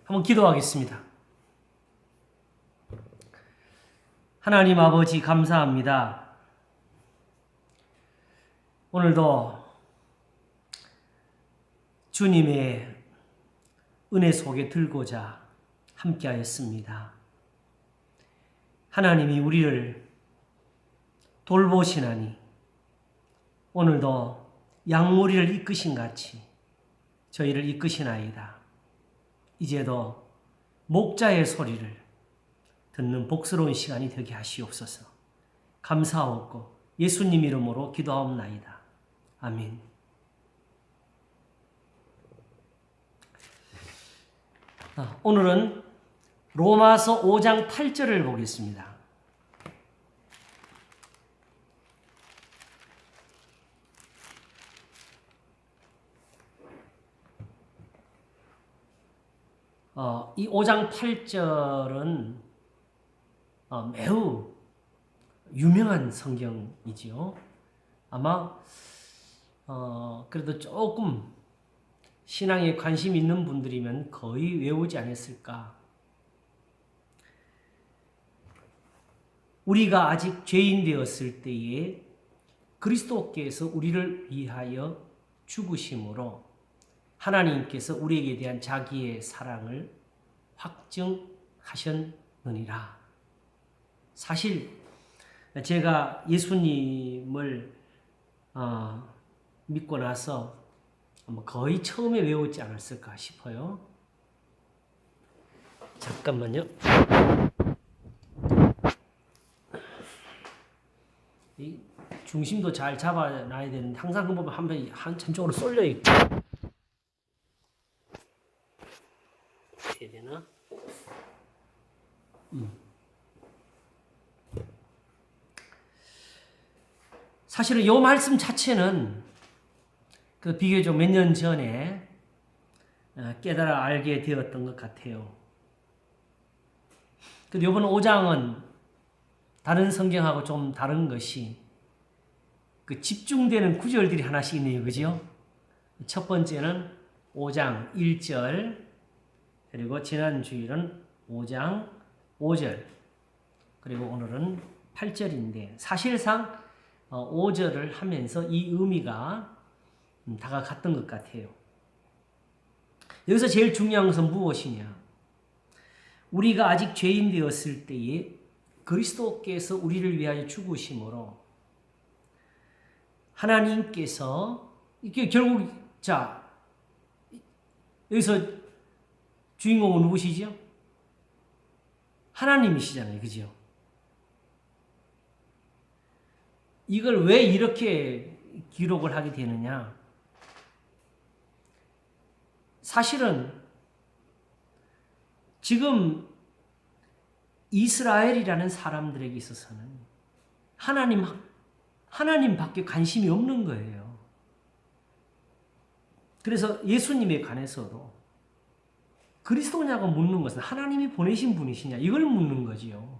한번 기도하겠습니다. 하나님 아버지 감사합니다. 오늘도 주님의 은혜 속에 들고자 함께하였습니다. 하나님이 우리를 돌보시나니 오늘도 양무리를 이끄신 같이 저희를 이끄시나이다. 이제도 목자의 소리를 듣는 복스러운 시간이 되게 하시옵소서. 감사하옵고 예수님 이름으로 기도하옵나이다. 아멘. 오늘은 로마서 5장 8절을 보겠습니다. 이 5장 8절은 매우 유명한 성경이지요. 아마 그래도 조금 신앙에 관심 있는 분들이면 거의 외우지 않았을까. 우리가 아직 죄인 되었을 때에 그리스도께서 우리를 위하여 죽으심으로 하나님께서 우리에게 대한 자기의 사랑을 확증하셨느니라. 사실 제가 예수님을 믿고 나서 거의 처음에 외우지 않았을까 싶어요. 잠깐만요. 이 중심도 잘 잡아놔야 되는데 항상 그 보면 한쪽으로 쏠려 있고. 어떻게 되나? 사실은 이 말씀 자체는 그 비교적 몇 년 전에 깨달아 알게 되었던 것 같아요. 근데 이번 5장은 다른 성경하고 좀 다른 것이 그 집중되는 구절들이 하나씩 있네요. 그죠? 첫 번째는 5장 1절, 그리고 지난 주일은 5장 5절, 그리고 오늘은 8절인데 사실상 5절을 하면서 이 의미가 다가갔던 것 같아요. 여기서 제일 중요한 것은 무엇이냐? 우리가 아직 죄인 되었을 때에 그리스도께서 우리를 위하여 죽으심으로 하나님께서 이게 결국 여기서 주인공은 누구시죠? 하나님이시잖아요. 그죠? 이걸 왜 이렇게 기록을 하게 되느냐? 사실은 지금 이스라엘이라는 사람들에게 있어서는 하나님밖에 관심이 없는 거예요. 그래서 예수님에 관해서도 그리스도냐고 묻는 것은 하나님이 보내신 분이시냐 이걸 묻는 거지요.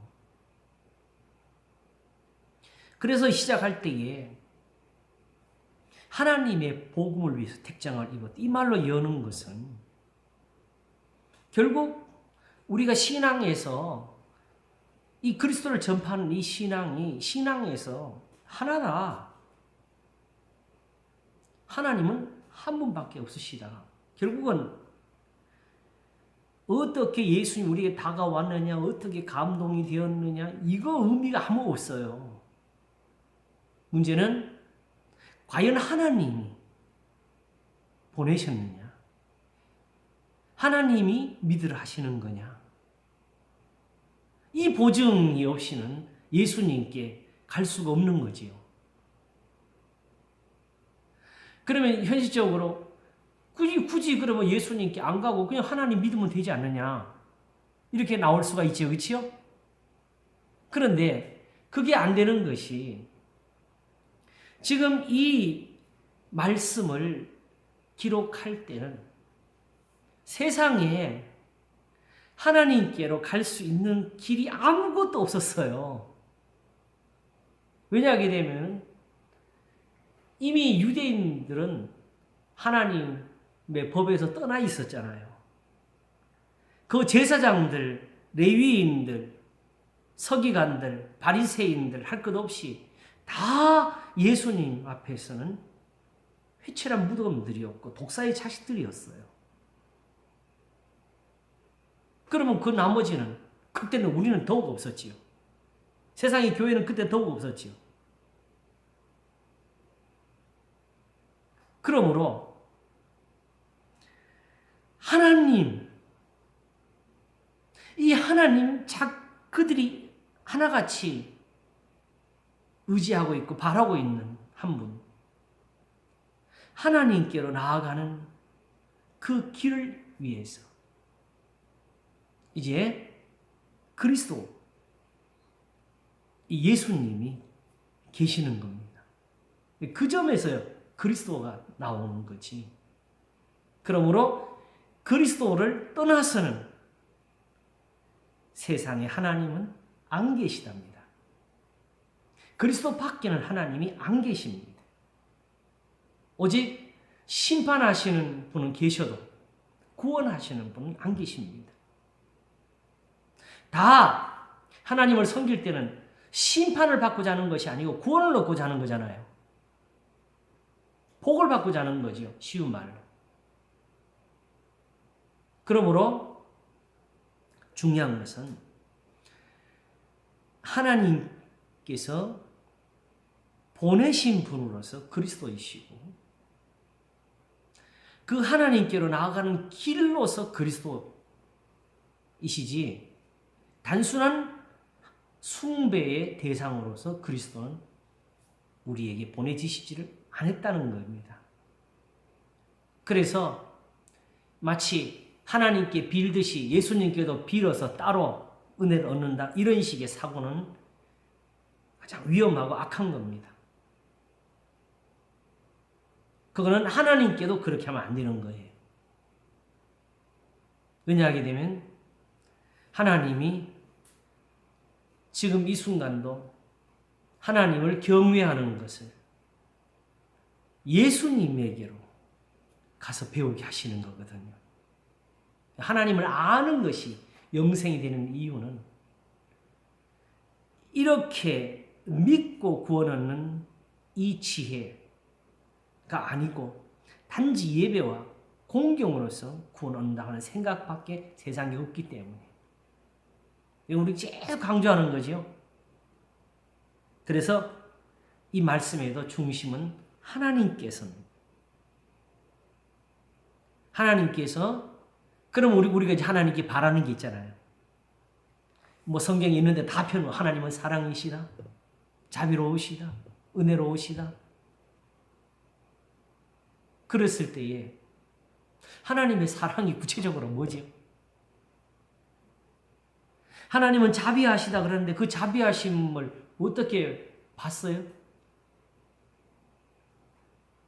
그래서 시작할 때에 하나님의 복음을 위해서 택장을 입었다. 이 말로 여는 것은 결국 우리가 신앙에서 이 그리스도를 전파하는 이 신앙이 신앙에서 하나다. 하나님은 한 분밖에 없으시다. 결국은 어떻게 예수님 우리에게 다가왔느냐, 어떻게 감동이 되었느냐, 이거 의미가 아무 없어요. 문제는 과연 하나님이 보내셨느냐? 하나님이 믿으라 하시는 거냐? 이 보증이 없이는 예수님께 갈 수가 없는 거지요. 그러면 현실적으로 굳이 그러면 예수님께 안 가고 그냥 하나님 믿으면 되지 않느냐? 이렇게 나올 수가 있죠. 그렇지요? 그런데 그게 안 되는 것이 지금 이 말씀을 기록할 때는 세상에 하나님께로 갈 수 있는 길이 아무것도 없었어요. 왜냐하게 되면 이미 유대인들은 하나님의 법에서 떠나 있었잖아요. 그 제사장들, 레위인들, 서기관들, 바리새인들 할 것 없이 다 예수님 앞에서는 회칠한 무덤들이었고 독사의 자식들이었어요. 그러면 그 나머지는 그때는 우리는 더욱 없었지요. 세상의 교회는 그때 더욱 없었지요. 그러므로 하나님, 이 하나님 그들이 하나같이 의지하고 있고 바라고 있는 한 분, 하나님께로 나아가는 그 길을 위해서 이제 그리스도, 이 예수님이 계시는 겁니다. 그 점에서 그리스도가 나오는 거지. 그러므로 그리스도를 떠나서는 세상에 하나님은 안 계시답니다. 그리스도 밖에는 하나님이 안 계십니다. 오직 심판하시는 분은 계셔도 구원하시는 분은 안 계십니다. 다 하나님을 섬길 때는 심판을 받고자 하는 것이 아니고 구원을 얻고자 하는 거잖아요. 복을 받고자 하는 거죠. 쉬운 말로. 그러므로 중요한 것은 하나님께서 보내신 분으로서 그리스도이시고 그 하나님께로 나아가는 길로서 그리스도이시지 단순한 숭배의 대상으로서 그리스도는 우리에게 보내지시지를 않았다는 겁니다. 그래서 마치 하나님께 빌듯이 예수님께도 빌어서 따로 은혜를 얻는다 이런 식의 사고는 가장 위험하고 악한 겁니다. 그거는 하나님께도 그렇게 하면 안 되는 거예요. 왜냐하게 되면 하나님이 지금 이 순간도 하나님을 경외하는 것을 예수님에게로 가서 배우게 하시는 거거든요. 하나님을 아는 것이 영생이 되는 이유는 이렇게 믿고 구원 얻는 이 지혜가 아니고 단지 예배와 공경으로서 구원 얻는다는 생각밖에 세상에 없기 때문에 우리 계속 강조하는 거죠. 그래서 이 말씀에도 중심은 하나님께서 그럼 우리가 이제 하나님께 바라는 게 있잖아요. 뭐 성경에 있는데 다 펴놓은 하나님은 사랑이시다, 자비로우시다, 은혜로우시다. 그랬을 때에 하나님의 사랑이 구체적으로 뭐죠? 하나님은 자비하시다 그러는데 그 자비하심을 어떻게 봤어요?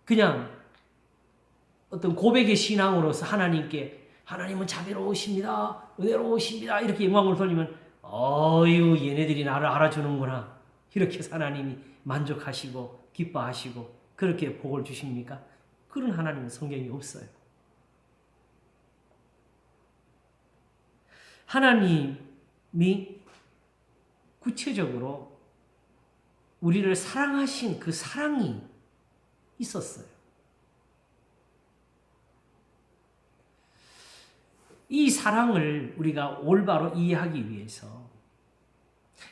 그냥 어떤 고백의 신앙으로서 하나님은 자비로우십니다, 은혜로우십니다 이렇게 영광을 돌리면 어유 얘네들이 나를 알아주는구나 이렇게 해서 하나님이 만족하시고 기뻐하시고 그렇게 복을 주십니까? 그런 하나님은 성경이 없어요. 하나님이 구체적으로 우리를 사랑하신 그 사랑이 있었어요. 이 사랑을 우리가 올바로 이해하기 위해서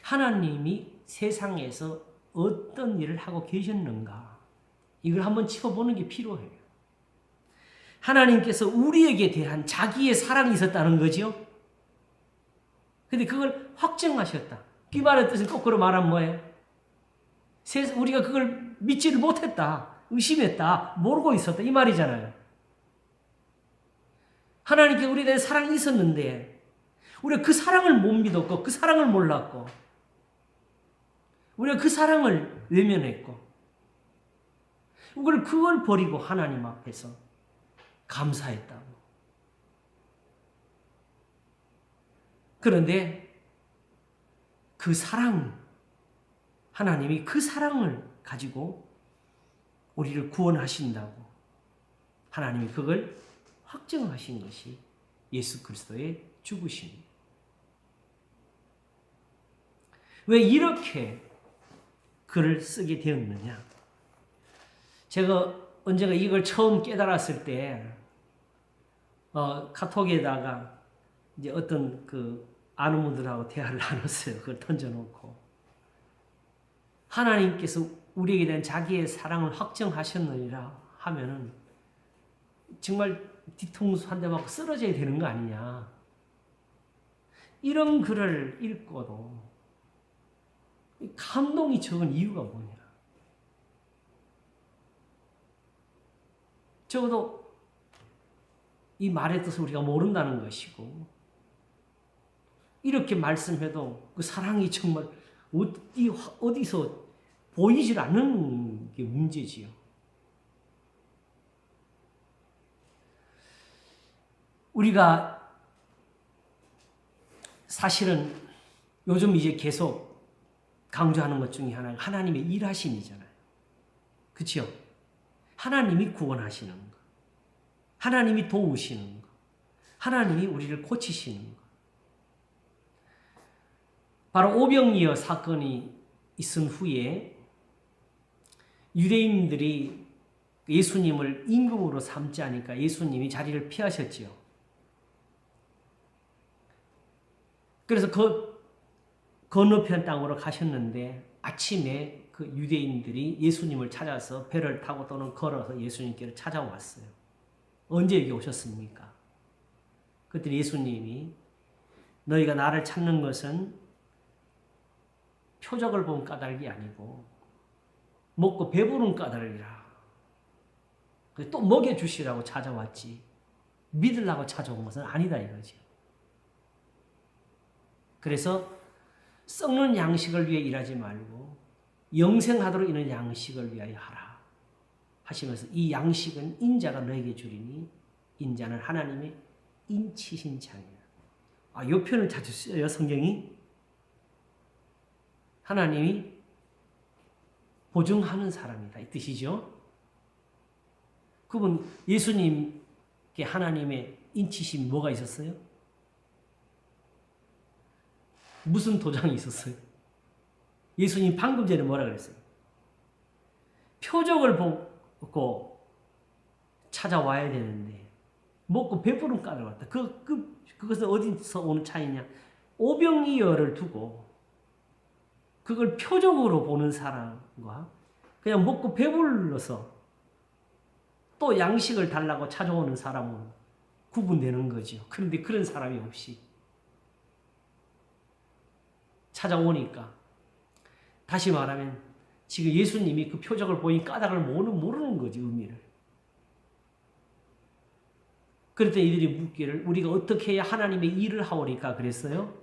하나님이 세상에서 어떤 일을 하고 계셨는가 이걸 한번 짚어보는 게 필요해요. 하나님께서 우리에게 대한 자기의 사랑이 있었다는 거죠. 근데 그걸 확증하셨다. 귀만의 뜻을 거꾸로 말하면 뭐예요? 우리가 그걸 믿지를 못했다. 의심했다. 모르고 있었다. 이 말이잖아요. 하나님께 우리에 대한 사랑이 있었는데 우리가 그 사랑을 못 믿었고 그 사랑을 몰랐고 우리가 그 사랑을 외면했고 그걸 버리고 하나님 앞에서 감사했다고. 그런데 그 사랑, 하나님이 그 사랑을 가지고 우리를 구원하신다고 하나님이 그걸 확정하신 것이 예수 그리스도의 죽으십니다. 왜 이렇게 글을 쓰게 되었느냐? 제가 언젠가 이걸 처음 깨달았을 때 카톡에다가 이제 어떤 그 아는 분들하고 대화를 나눴어요. 그걸 던져놓고 하나님께서 우리에게 대한 자기의 사랑을 확정하셨느니라 하면은 정말 뒤통수 한 대 맞고 쓰러져야 되는 거 아니냐? 이런 글을 읽고도 감동이 적은 이유가 뭐냐? 적어도 이 말의 뜻을 우리가 모른다는 것이고, 이렇게 말씀해도 그 사랑이 정말 어디서 보이질 않는 게 문제지요. 우리가 사실은 요즘 이제 계속 강조하는 것 중에 하나가 하나님의 일하심이잖아요. 그렇죠? 하나님이 구원하시는 것, 하나님이 도우시는 것, 하나님이 우리를 고치시는 것. 바로 오병이어 사건이 있은 후에 유대인들이 예수님을 임금으로 삼지 않으니까 예수님이 자리를 피하셨지요. 그래서 그 건너편 땅으로 가셨는데 아침에 그 유대인들이 예수님을 찾아서 배를 타고 또는 걸어서 예수님께로 찾아왔어요. 언제 여기 오셨습니까? 그때 예수님이 너희가 나를 찾는 것은 표적을 본 까닭이 아니고 먹고 배부른 까닭이라. 또 먹여주시라고 찾아왔지 믿으려고 찾아온 것은 아니다 이거죠. 그래서 썩는 양식을 위해 일하지 말고 영생하도록 있는 양식을 위하여 하라 하시면서 이 양식은 인자가 너에게 주리니 인자는 하나님의 인치신 자니라. 이 표현을 자주 써요 성경이. 하나님이 보증하는 사람이다 이 뜻이죠. 그분 예수님께 하나님의 인치심이 뭐가 있었어요? 무슨 도장이 있었어요? 예수님 방금 전에 뭐라 그랬어요? 표적을 보고 찾아와야 되는데 먹고 배부른 까닭 왔다. 그것은 어디서 오는 차이냐? 오병이어를 두고 그걸 표적으로 보는 사람과 그냥 먹고 배불러서 또 양식을 달라고 찾아오는 사람은 구분되는 거죠. 그런데 그런 사람이 없이 찾아오니까 다시 말하면 지금 예수님이 그 표적을 보인 까닭을 모르는 거지 의미를. 그랬더니 이들이 묻기를 우리가 어떻게 해야 하나님의 일을 하오리까 그랬어요.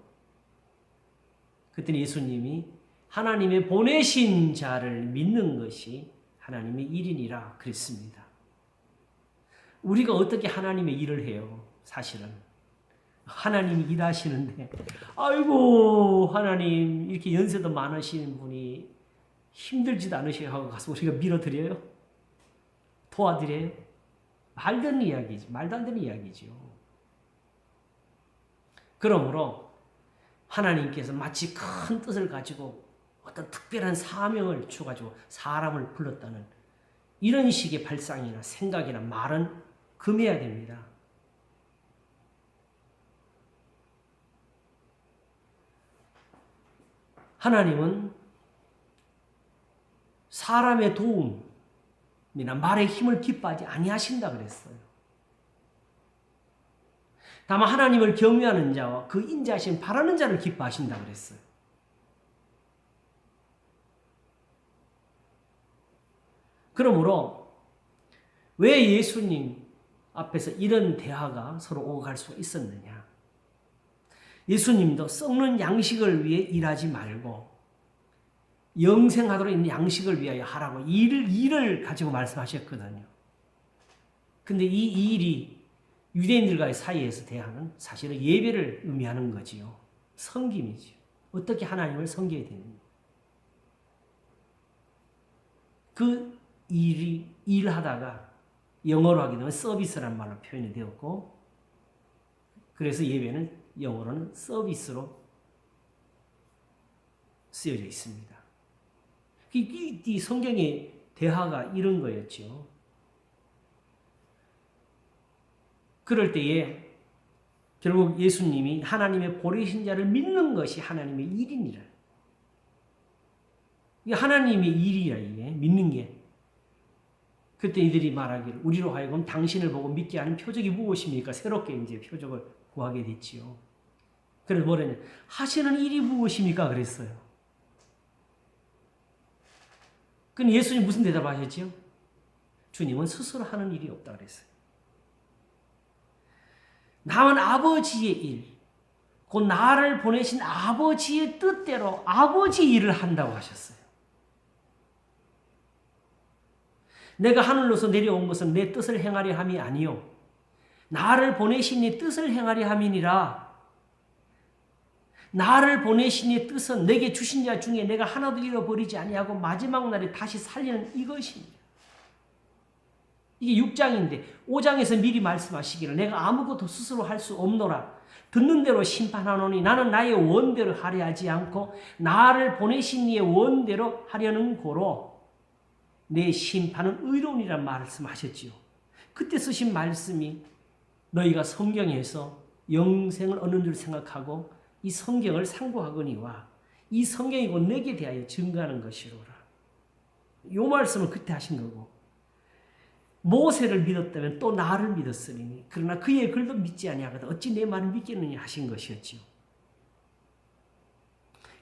그랬더니 예수님이 하나님의 보내신 자를 믿는 것이 하나님의 일이니라 그랬습니다. 우리가 어떻게 하나님의 일을 해요? 사실은 하나님이 일하시는데 아이고 하나님 이렇게 연세도 많으신 분이 힘들지도 않으셔 하고 가서 우리가 밀어드려요? 도와드려요? 말도 안 되는 이야기죠. 말도 안 되는 이야기죠. 그러므로 하나님께서 마치 큰 뜻을 가지고 어떤 특별한 사명을 주가지고 사람을 불렀다는 이런 식의 발상이나 생각이나 말은 금해야 됩니다. 하나님은 사람의 도움이나 말의 힘을 기뻐하지 아니하신다 그랬어요. 다만 하나님을 경외하는 자와 그 인자하신 바라는 자를 기뻐하신다 그랬어요. 그러므로 왜 예수님 앞에서 이런 대화가 서로 오갈 수가 있었느냐? 예수님도 썩는 양식을 위해 일하지 말고 영생하도록 있는 양식을 위하여 하라고 일을 가지고 말씀하셨거든요. 근데 이 일이 유대인들과의 사이에서 대하는 사실은 예배를 의미하는 거지요. 섬김이지요. 어떻게 하나님을 섬겨야 되는지. 그 일하다가 영어로 하게 되면 서비스라는 말로 표현이 되었고, 그래서 예배는 영어로는 서비스로 쓰여져 있습니다. 이 성경의 대화가 이런 거였죠. 그럴 때에 결국 예수님이 하나님의 보내신 자를 믿는 것이 하나님의 일이니라. 이게 하나님의 일이라, 이게 믿는 게. 그때 이들이 말하기를 우리로 하여금 당신을 보고 믿게 하는 표적이 무엇입니까? 새롭게 이제 표적을 구하게 됐지요. 그래서 뭐랬냐? 하시는 일이 무엇입니까? 그랬어요. 그럼 예수님 무슨 대답하셨지요? 주님은 스스로 하는 일이 없다 그랬어요. 남은 아버지의 일, 곧 나를 보내신 아버지의 뜻대로 아버지 일을 한다고 하셨어요. 내가 하늘로서 내려온 것은 내 뜻을 행하려 함이 아니요 나를 보내신 이 뜻을 행하려 함이니라. 나를 보내신 이 뜻은 내게 주신 자 중에 내가 하나도 잃어버리지 아니하고 마지막 날에 다시 살리는 이것입니다. 이게 6장인데 5장에서 미리 말씀하시기를 내가 아무것도 스스로 할 수 없노라. 듣는 대로 심판하노니 나는 나의 원대로 하려 하지 않고 나를 보내신 이의 원대로 하려는 고로 내 심판은 의로우니라 말씀하셨지요. 그때 쓰신 말씀이 너희가 성경에서 영생을 얻는 줄 생각하고 이 성경을 상고하거니와 이 성경이 곧 내게 대하여 증거하는 것이로라. 이 말씀을 그때 하신 거고 모세를 믿었다면 또 나를 믿었으니 그러나 그의 글도 믿지 아니하거든 어찌 내 말을 믿겠느냐 하신 것이었지요.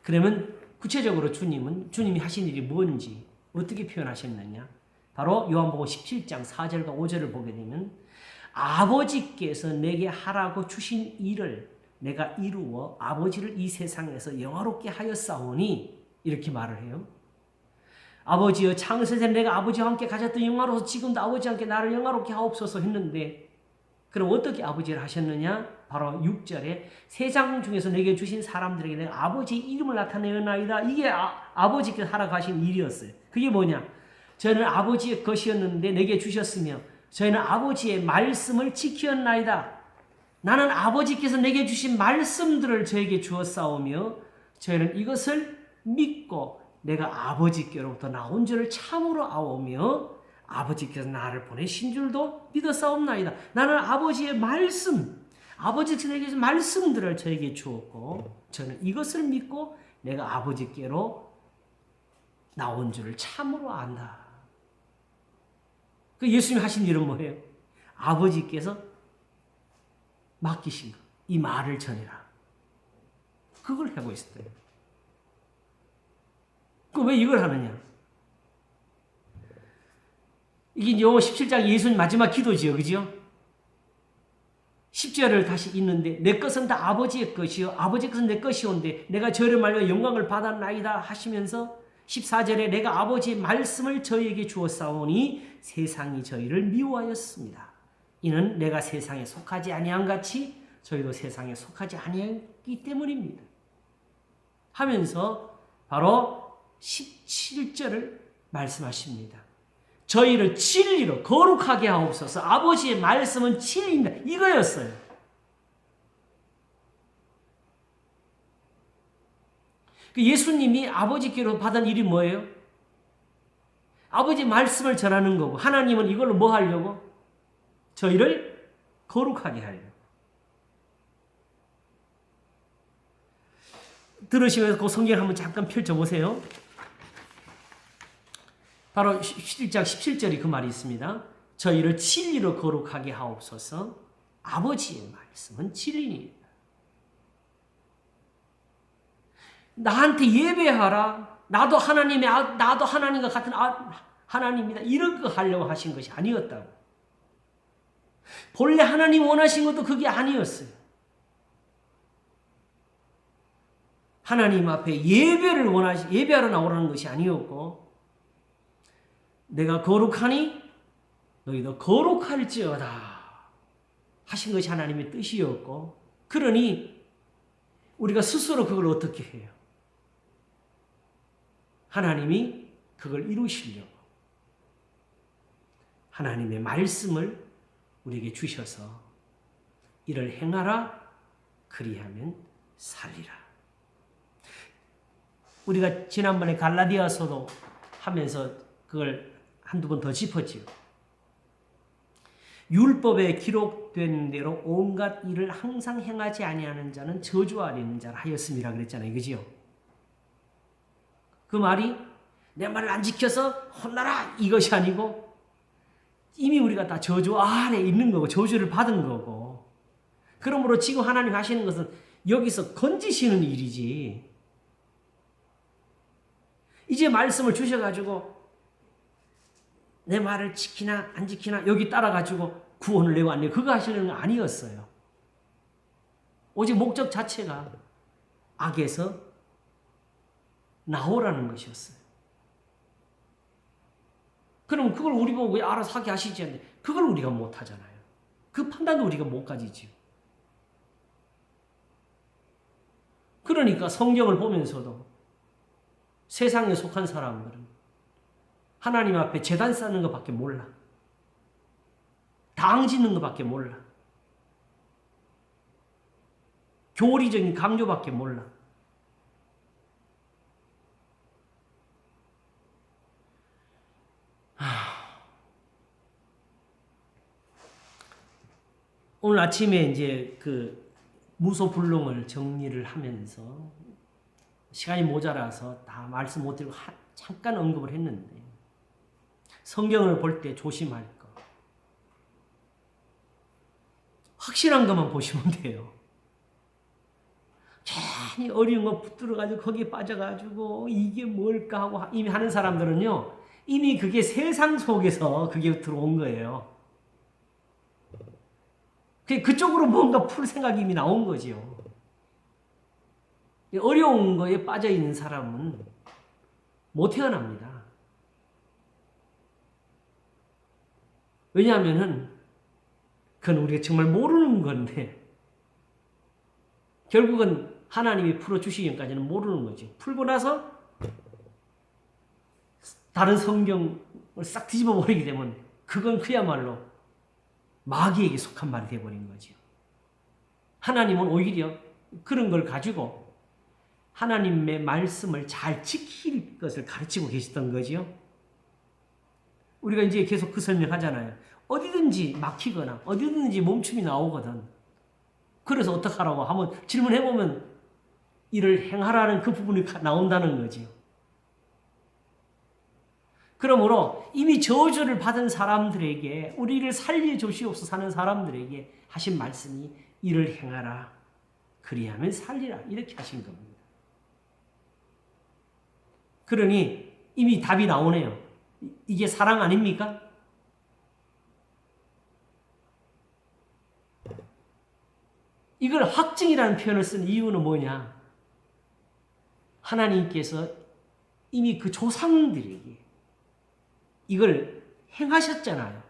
그러면 구체적으로 주님이 하신 일이 뭔지 어떻게 표현하셨느냐? 바로 요한복음 17장 4절과 5절을 보게 되면 아버지께서 내게 하라고 주신 일을 내가 이루어 아버지를 이 세상에서 영화롭게 하였사오니 이렇게 말을 해요. 아버지여 창세전에 내가 아버지와 함께 가졌던 영화로서 지금도 아버지와 함께 나를 영화롭게 하옵소서 했는데 그럼 어떻게 아버지를 하셨느냐? 바로 6절에 세상 중에서 내게 주신 사람들에게 내가 아버지의 이름을 나타내었나이다. 이게 아버지께서 하라고 하신 일이었어요. 그게 뭐냐? 저희는 아버지의 것이었는데 내게 주셨으며 저희는 아버지의 말씀을 지켰나이다. 나는 아버지께서 내게 주신 말씀들을 저에게 주었사오며 저희는 이것을 믿고 내가 아버지께로부터 나온 줄을 참으로 아오며 아버지께서 나를 보내신 줄도 믿었사옵나이다. 나는 아버지의 말씀, 아버지께서 내게 주신 말씀들을 저에게 주었고 저는 이것을 믿고 내가 아버지께로 나온 줄을 참으로 안다. 그 예수님이 하신 일은 뭐예요? 아버지께서 맡기신 것, 이 말을 전해라. 그걸 하고 있었대요. 왜 이걸 하느냐? 이게 요한 17장 예수님 마지막 기도지요. 그죠? 10절을 다시 읽는데 내 것은 다 아버지의 것이요 아버지 것은 내 것이온데 내가 저를 말려 영광을 받았나이다 하시면서 14절에 내가 아버지의 말씀을 저희에게 주었사오니 세상이 저희를 미워하였습니다. 이는 내가 세상에 속하지 아니한 같이 저희도 세상에 속하지 아니했기 때문입니다. 하면서 바로 17절을 말씀하십니다. 저희를 진리로 거룩하게 하옵소서. 아버지의 말씀은 진리입니다. 이거였어요. 예수님이 아버지께로 받은 일이 뭐예요? 아버지 말씀을 전하는 거고 하나님은 이걸로 뭐 하려고? 저희를 거룩하게 하려고. 들으시면서 그 성경 한번 잠깐 펼쳐보세요. 바로 11장 17절이 그 말이 있습니다. 저희를 진리로 거룩하게 하옵소서. 아버지의 말씀은 진리입니다. 나한테 예배하라. 나도 하나님과 같은 하나님이다. 이런 거 하려고 하신 것이 아니었다고. 본래 하나님 원하신 것도 그게 아니었어요. 하나님 앞에 예배하러 나오라는 것이 아니었고 내가 거룩하니 너희도 거룩할지어다 하신 것이 하나님의 뜻이었고 그러니 우리가 스스로 그걸 어떻게 해요? 하나님이 그걸 이루시려고 하나님의 말씀을 우리에게 주셔서 이를 행하라 그리하면 살리라. 우리가 지난번에 갈라디아서도 하면서 그걸 한두 번 더 짚었지요. 율법에 기록된 대로 온갖 일을 항상 행하지 아니하는 자는 저주 아래 있는 자라 하였음이라 그랬잖아요. 그죠? 그 말이 내 말을 안 지켜서 혼나라 이것이 아니고 이미 우리가 다 저주 아래 있는 거고 저주를 받은 거고, 그러므로 지금 하나님 하시는 것은 여기서 건지시는 일이지, 이제 말씀을 주셔가지고 내 말을 지키나 안 지키나 여기 따라가지고 구원을 내고 안 내고 그거 하시는 건 아니었어요. 오직 목적 자체가 악에서 나오라는 것이었어요. 그럼 그걸 우리 보고 알아서 하게 하시지 않는데 그걸 우리가 못 하잖아요. 그 판단도 우리가 못 가지지요. 그러니까 성경을 보면서도 세상에 속한 사람들은 하나님 앞에 제단 쌓는 것밖에 몰라. 당 짓는 것밖에 몰라. 교리적인 강조밖에 몰라. 오늘 아침에 이제 그 무소불능을 정리를 하면서 시간이 모자라서 다 말씀 못 드리고 잠깐 언급을 했는데, 성경을 볼 때 조심할 거. 확실한 것만 보시면 돼요. 괜히 어려운 거 붙들어가지고 거기에 빠져가지고 이게 뭘까 하고 이미 하는 사람들은요, 이미 그게 세상 속에서 그게 들어온 거예요. 그쪽으로 뭔가 풀 생각이 이미 나온 거지요. 어려운 거에 빠져있는 사람은 못 태어납니다. 왜냐하면은 그건 우리가 정말 모르는 건데 결국은 하나님이 풀어주시기 전까지는 모르는 거지. 풀고 나서 다른 성경을 싹 뒤집어 버리게 되면 그건 그야말로 마귀에게 속한 말이 되어버린 거죠. 하나님은 오히려 그런 걸 가지고 하나님의 말씀을 잘 지킬 것을 가르치고 계셨던 거죠. 우리가 이제 계속 그 설명하잖아요. 어디든지 막히거나 어디든지 멈춤이 나오거든. 그래서 어떡하라고 한번 질문해보면 이를 행하라는 그 부분이 나온다는 거지요. 그러므로 이미 저주를 받은 사람들에게, 우리를 살려주시옵소서 하는 사람들에게 하신 말씀이 이를 행하라, 그리하면 살리라, 이렇게 하신 겁니다. 그러니 이미 답이 나오네요. 이게 사랑 아닙니까? 이걸 확증이라는 표현을 쓴 이유는 뭐냐? 하나님께서 이미 그 조상들에게 이걸 행하셨잖아요.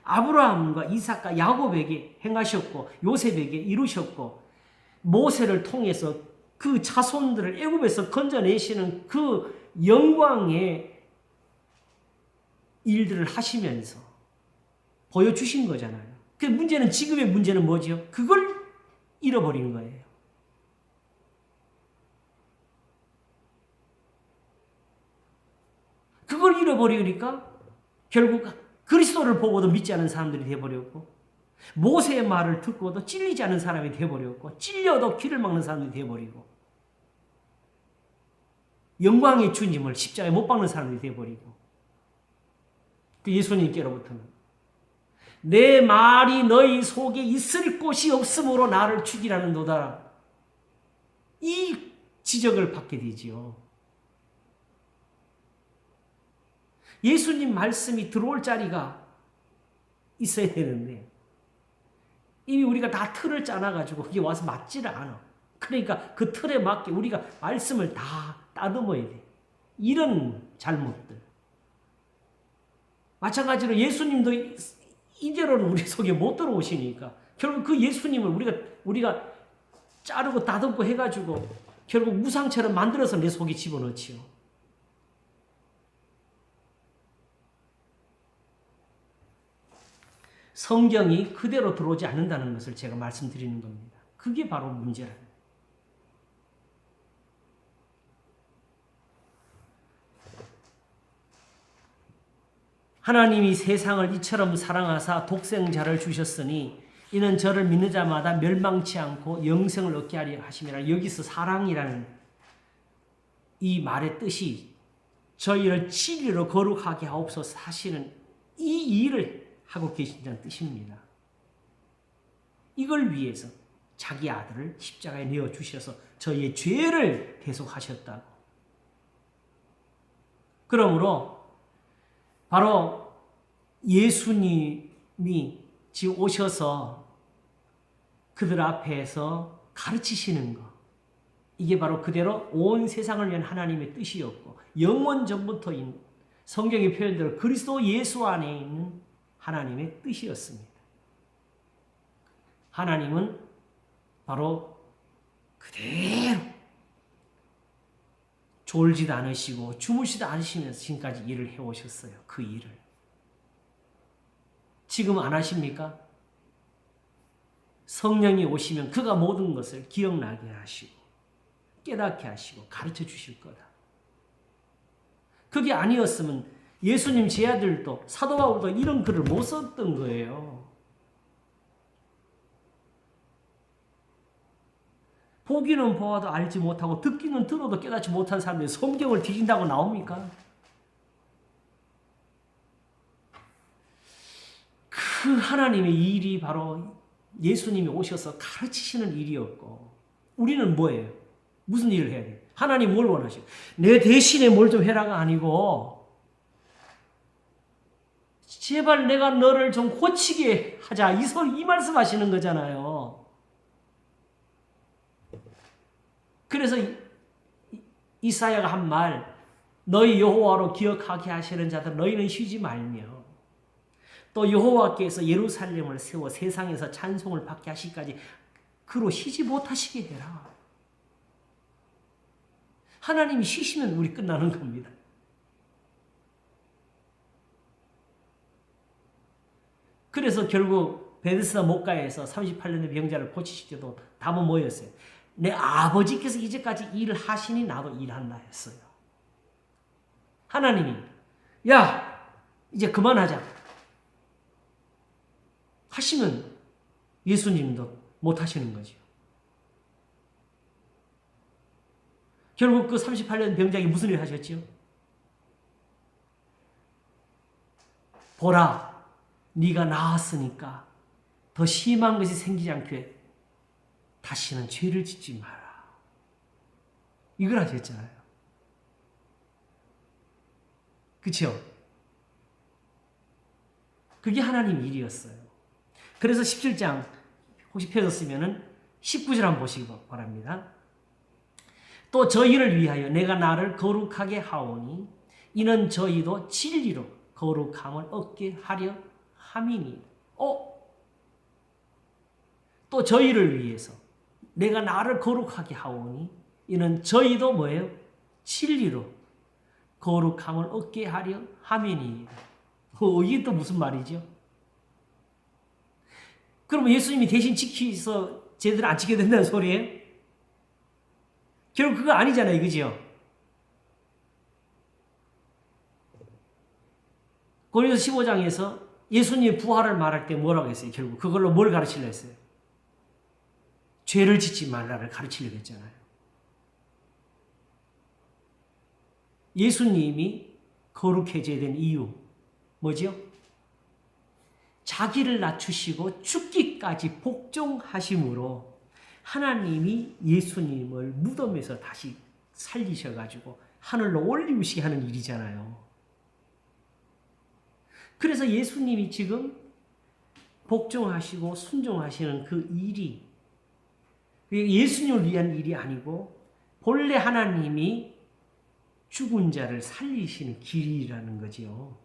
아브라함과 이삭과 야곱에게 행하셨고 요셉에게 이루셨고, 모세를 통해서 그 자손들을 애굽에서 건져내시는 그 영광의 일들을 하시면서 보여주신 거잖아요. 그 문제는, 지금의 문제는 뭐죠? 그걸 잃어버린 거예요. 그걸 잃어버리니까 결국 그리스도를 보고도 믿지 않은 사람들이 되어버렸고, 모세의 말을 듣고도 찔리지 않은 사람이 되어버렸고, 찔려도 귀를 막는 사람이 되어버리고, 영광의 주님을 십자가에 못 박는 사람이 되어버리고, 그 예수님께로부터는 내 말이 너희 속에 있을 곳이 없으므로 나를 죽이라는 도다, 이 지적을 받게 되지요. 예수님 말씀이 들어올 자리가 있어야 되는데 이미 우리가 다 틀을 짜놔가지고 그게 와서 맞지를 않아. 그러니까 그 틀에 맞게 우리가 말씀을 다 따듬어야 돼. 이런 잘못들. 마찬가지로 예수님도 이대로는 우리 속에 못 들어오시니까 결국 그 예수님을 우리가 자르고 다듬고 해가지고 결국 무상처럼 만들어서 내 속에 집어넣지요. 성경이 그대로 들어오지 않는다는 것을 제가 말씀드리는 겁니다. 그게 바로 문제라는. 하나님이 세상을 이처럼 사랑하사 독생자를 주셨으니 이는 저를 믿는 자마다 멸망치 않고 영생을 얻게 하려 하심이라. 여기서 사랑이라는 이 말의 뜻이 저희를 진리로 거룩하게 하옵소서 하시는 이 일을 하고 계신다는 뜻입니다. 이걸 위해서 자기 아들을 십자가에 내어주셔서 저희의 죄를 대속하셨다고. 그러므로 바로 예수님이 지금 오셔서 그들 앞에서 가르치시는 것, 이게 바로 그대로 온 세상을 위한 하나님의 뜻이었고 영원 전부터인 성경의 표현대로 그리스도 예수 안에 있는 하나님의 뜻이었습니다. 하나님은 바로 그대로 졸지도 않으시고 주무시도 않으시면서 지금까지 일을 해오셨어요. 그 일을. 지금 안 하십니까? 성령이 오시면 그가 모든 것을 기억나게 하시고 깨닫게 하시고 가르쳐 주실 거다. 그게 아니었으면 예수님 제 아들도 사도 바울도 이런 글을 못 썼던 거예요. 보기는 보아도 알지 못하고 듣기는 들어도 깨닫지 못한 사람들이 성경을 뒤진다고 나옵니까? 그 하나님의 일이 바로 예수님이 오셔서 가르치시는 일이었고 우리는 뭐예요? 무슨 일을 해야 돼요? 하나님 뭘 원하시고 내 대신에 뭘 좀 해라가 아니고 제발 내가 너를 좀 고치게 하자 이 말씀 하시는 거잖아요. 그래서 이사야가 한 말, 너희 여호와로 기억하게 하시는 자들 너희는 쉬지 말며 또 여호와께서 예루살렘을 세워 세상에서 찬송을 받게 하시기까지 그로 쉬지 못하시게 해라. 하나님이 쉬시면 우리 끝나는 겁니다. 그래서 결국 베데스다 목가에서 38년의 병자를 고치실 때도 답은 뭐였어요? 내 아버지께서 이제까지 일을 하시니 나도 일한다 했어요. 하나님이 야 이제 그만하자 하시면 예수님도 못 하시는 거죠. 결국 그 38년 병장이 무슨 일을 하셨지요? 보라 네가 나았으니까 더 심한 것이 생기지 않게 다시는 죄를 짓지 마라. 이걸 하셨잖아요. 그렇죠? 그게 하나님 일이었어요. 그래서 17장 혹시 펴졌으면 19절 한번 보시기 바랍니다. 또 저희를 위하여 내가 나를 거룩하게 하오니 이는 저희도 진리로 거룩함을 얻게 하려 함이니. 또 저희를 위해서 내가 나를 거룩하게 하오니 이는 저희도 뭐예요? 진리로 거룩함을 얻게 하려 함이니. 이게 또 무슨 말이죠? 그럼 예수님이 대신 지키서 제대로 안 지켜야 된다는 소리예요? 결국 그거 아니잖아요. 그죠? 고린도서 15장에서 예수님의 부활을 말할 때 뭐라고 했어요? 결국 그걸로 뭘 가르치려 했어요? 죄를 짓지 말라를 가르치려고 했잖아요. 예수님이 거룩해져야 된 이유 뭐죠? 자기를 낮추시고 죽기까지 복종하심으로 하나님이 예수님을 무덤에서 다시 살리셔가지고 하늘로 올리우시게 하는 일이잖아요. 그래서 예수님이 지금 복종하시고 순종하시는 그 일이 예수님을 위한 일이 아니고 본래 하나님이 죽은 자를 살리시는 길이라는 거지요.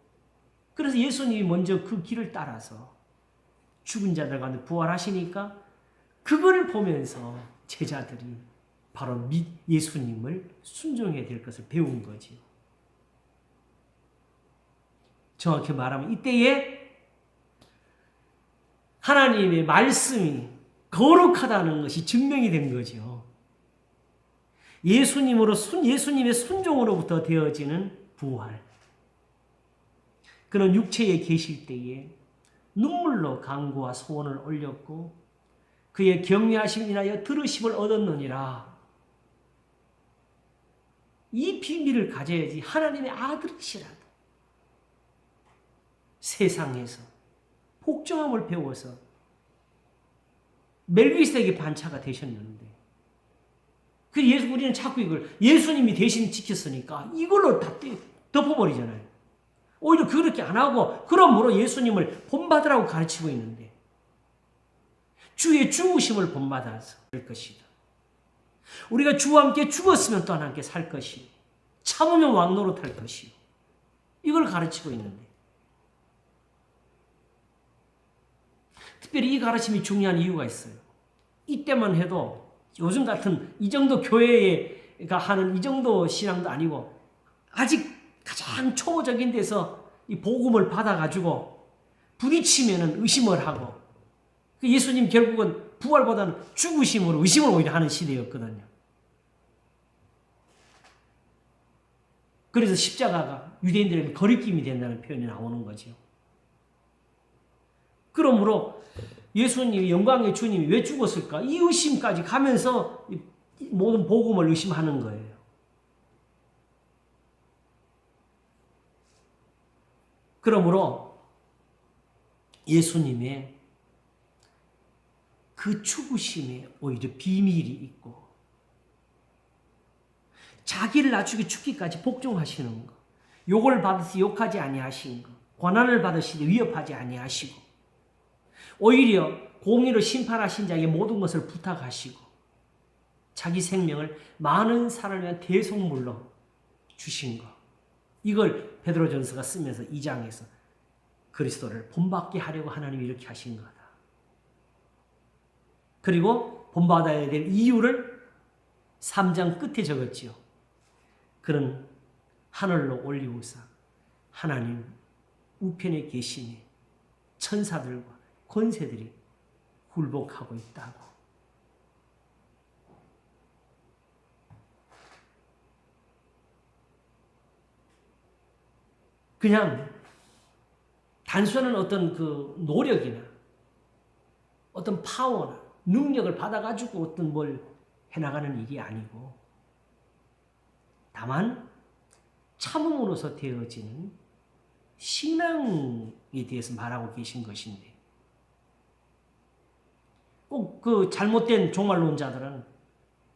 그래서 예수님이 먼저 그 길을 따라서 죽은 자들 가운데 부활하시니까 그걸 보면서 제자들이 바로 예수님을 순종해야 될 것을 배운 거지요. 정확히 말하면 이때에 하나님의 말씀이 거룩하다는 것이 증명이 된 거죠. 예수님의 순종으로부터 되어지는 부활. 그는 육체에 계실 때에 눈물로 간구와 소원을 올렸고 그의 경외하심을 인하여 들으심을 얻었느니라. 이 비밀을 가져야지 하나님의 아들이시라도 세상에서 복종함을 배워서 멜기세덱의 반차가 되셨는데 우리는 자꾸 이걸 예수님이 대신 지켰으니까 이걸로 다 덮어버리잖아요. 오히려 그렇게 안 하고 그러므로 예수님을 본받으라고 가르치고 있는데 주의 죽으심을 본받아서 될 것이다. 우리가 주와 함께 죽었으면 또 하나님께 살 것이요. 참으면 왕노릇할 것이요. 이걸 가르치고 있는데 특별히 이 가르침이 중요한 이유가 있어요. 이때만 해도 요즘 같은 이 정도 교회가 하는 이 정도 신앙도 아니고 아직 가장 초보적인 데서 이 복음을 받아가지고 부딪히면은 의심을 하고 예수님 결국은 부활보다는 죽으심으로 의심을 오히려 하는 시대였거든요. 그래서 십자가가 유대인들에게 거리낌이 된다는 표현이 나오는 거죠. 그러므로 예수님이 영광의 주님이 왜 죽었을까? 이 의심까지 가면서 모든 복음을 의심하는 거예요. 그러므로 예수님의 그 죽으심에 오히려 비밀이 있고 자기를 낮추기 죽기까지 복종하시는 것, 욕을 받으시 욕하지 아니하신 것, 고난을 받으시되 위협하지 아니하시고 오히려 공의로 심판하신 자에게 모든 것을 부탁하시고 자기 생명을 많은 사람을 위한 대속물로 주신 것. 이걸 베드로전서가 쓰면서 2장에서 그리스도를 본받게 하려고 하나님이 이렇게 하신 거다. 그리고 본받아야 될 이유를 3장 끝에 적었지요. 그는 하늘로 올리우사 하나님 우편에 계시니 천사들과 권세들이 굴복하고 있다고. 그냥 단순한 어떤 그 노력이나 어떤 파워나 능력을 받아가지고 어떤 뭘 해나가는 일이 아니고 다만 참음으로서 되어지는 신앙에 대해서 말하고 계신 것인데 꼭 그 잘못된 종말론자들은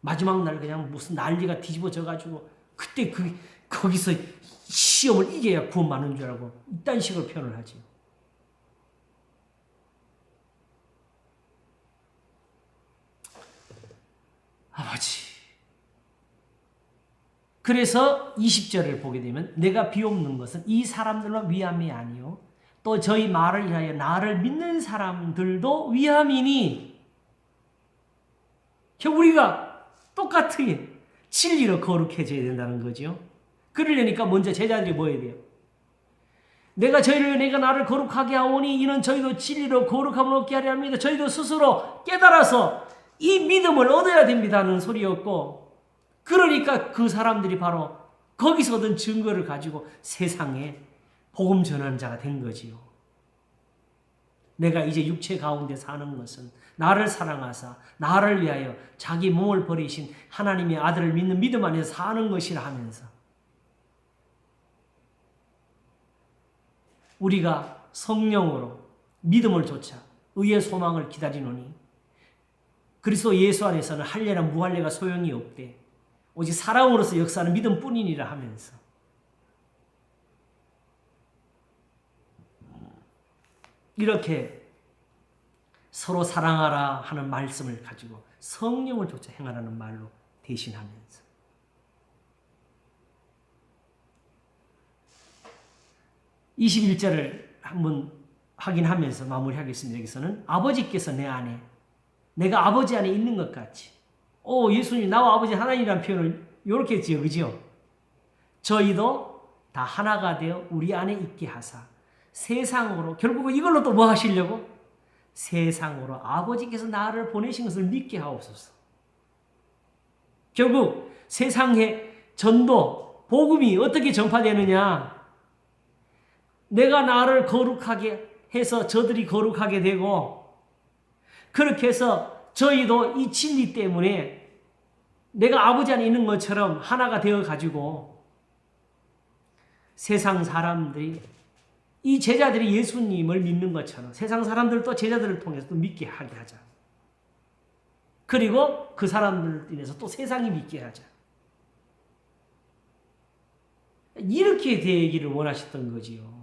마지막 날 그냥 무슨 난리가 뒤집어져가지고 그때 거기서 시험을 이겨야 구원 받는 줄 알고 이딴 식으로 표현을 하죠. 아버지. 그래서 20절을 보게 되면 내가 비옵는 것은 이 사람들로 위함이 아니요 또 저희 말을 위하여 나를 믿는 사람들도 위함이니 우리가 똑같이 진리로 거룩해져야 된다는 거죠. 그러려니까 먼저 제자들이 뭐 해야 돼요? 내가 나를 거룩하게 하오니 이는 저희도 진리로 거룩함을 얻게 하려 합니다. 저희도 스스로 깨달아서 이 믿음을 얻어야 됩니다는 소리였고 그러니까 그 사람들이 바로 거기서 얻은 증거를 가지고 세상에 복음 전하는 자가 된 거지요. 내가 이제 육체 가운데 사는 것은 나를 사랑하사 나를 위하여 자기 몸을 버리신 하나님의 아들을 믿는 믿음 안에서 사는 것이라 하면서 우리가 성령으로 믿음을 좇아 의의 소망을 기다리노니 그리스도 예수 안에서는 할례나 무할례가 소용이 없되 오직 사랑으로서 역사하는 믿음뿐이니라 하면서 이렇게 서로 사랑하라 하는 말씀을 가지고 성령을 좇아 행하라는 말로 대신하면서 21절을 한번 확인하면서 마무리하겠습니다. 여기서는 아버지께서 내 안에 내가 아버지 안에 있는 것 같이 예수님 나와 아버지 하나님이라는 표현을 이렇게 지어 그죠? 저희도 다 하나가 되어 우리 안에 있게 하사 세상으로 결국은 이걸로 또 뭐 하시려고? 세상으로 아버지께서 나를 보내신 것을 믿게 하옵소서. 결국 세상의 전도, 복음이 어떻게 전파되느냐? 내가 나를 거룩하게 해서 저들이 거룩하게 되고, 그렇게 해서 저희도 이 진리 때문에 내가 아버지 안에 있는 것처럼 하나가 되어가지고 세상 사람들이, 이 제자들이 예수님을 믿는 것처럼 세상 사람들도 제자들을 통해서 또 믿게 하게 하자. 그리고 그 사람들을 인해서 또 세상이 믿게 하자. 이렇게 되기를 원하셨던 거지요.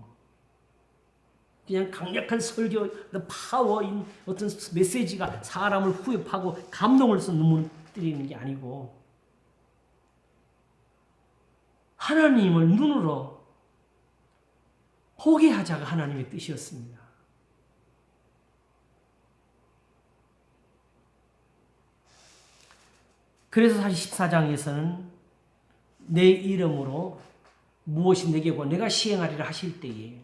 그냥 강력한 설교, 파워인 어떤 메시지가 사람을 후협하고 감동을 넘어뜨리는 게 아니고, 하나님을 눈으로 보게 하자가 하나님의 뜻이었습니다. 그래서 사실 14장에서는 내 이름으로 무엇이 내게 고 내가 시행하리라 하실 때에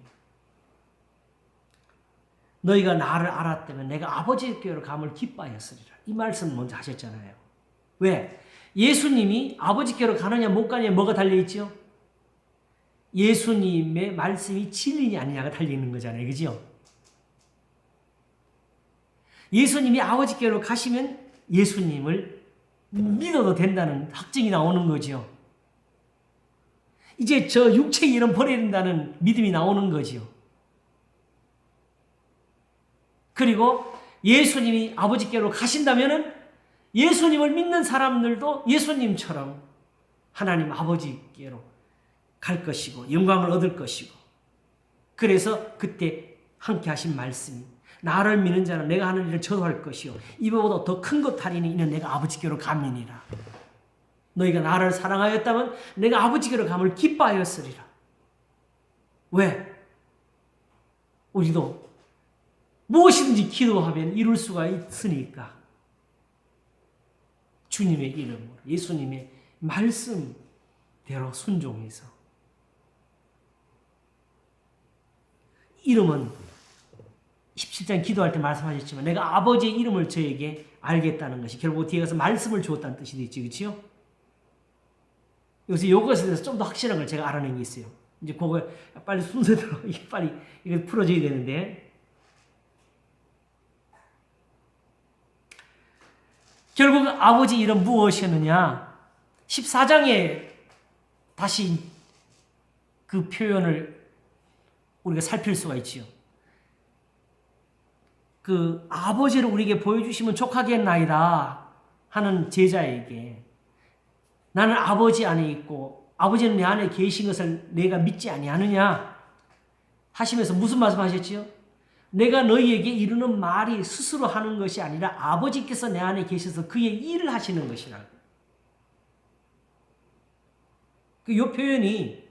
너희가 나를 알았다면 내가 아버지께로 감을 기뻐하였으리라. 이 말씀 먼저 하셨잖아요. 왜? 예수님이 아버지께로 가느냐 못 가느냐 뭐가 달려있죠? 예수님의 말씀이 진리냐 아니냐가 달려있는 거잖아요. 그죠? 예수님이 아버지께로 가시면 예수님을 믿어도 된다는 확증이 나오는 거죠. 이제 저 육체의 일은 버려야 된다는 믿음이 나오는 거죠. 그리고 예수님이 아버지께로 가신다면은 예수님을 믿는 사람들도 예수님처럼 하나님 아버지께로 갈 것이고 영광을 얻을 것이고, 그래서 그때 함께 하신 말씀이 나를 믿는 자는 내가 하는 일을 저도 할 것이요 이보다 더 큰 것 하리니 이는 내가 아버지께로 감이니라. 너희가 나를 사랑하였다면 내가 아버지께로 감을 기뻐하였으리라. 왜? 우리도 무엇이든지 기도하면 이룰 수가 있으니까 주님의 이름으로 예수님의 말씀대로 순종해서, 이름은 17장 기도할 때 말씀하셨지만 내가 아버지의 이름을 저에게 알겠다는 것이 결국 뒤에 가서 말씀을 주었다는 뜻이 되죠. 그렇죠? 여기서 이것에 대해서 좀 더 확실한 걸 제가 알아낸 게 있어요. 이제 그거 빨리 순서대로 이게 빨리 이거 풀어줘야 되는데, 결국 아버지 이름 무엇이었느냐? 14장에 다시 그 표현을 우리가 살필 수가 있지요. 그 아버지를 우리에게 보여주시면 족하겠나이다 하는 제자에게 나는 아버지 안에 있고 아버지는 내 안에 계신 것을 내가 믿지 아니하느냐 하시면서 무슨 말씀하셨지요? 내가 너희에게 이르는 말이 스스로 하는 것이 아니라 아버지께서 내 안에 계셔서 그의 일을 하시는 것이라고. 이 표현이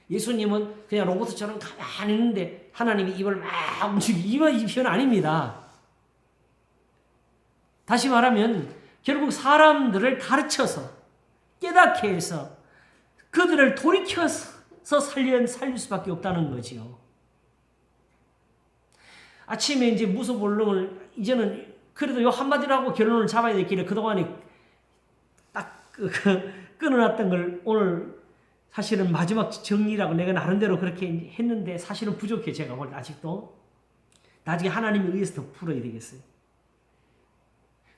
예수님은 그냥 로봇처럼 가만히 있는데 하나님이 입을 막 움직이고 이 표현 아닙니다. 다시 말하면 결국 사람들을 가르쳐서 깨닫게 해서 그들을 돌이켜서 살릴 수밖에 없다는 거지요. 아침에 이제 무소불능을 이제는 그래도 요 한마디로 하고 결론을 잡아야 되길래 그동안에 딱 끊어놨던 걸 오늘 사실은 마지막 정리라고 내가 나름대로 그렇게 했는데 사실은 부족해. 제가 볼 때 아직도 나중에 하나님에 의해서 더 풀어야 되겠어요.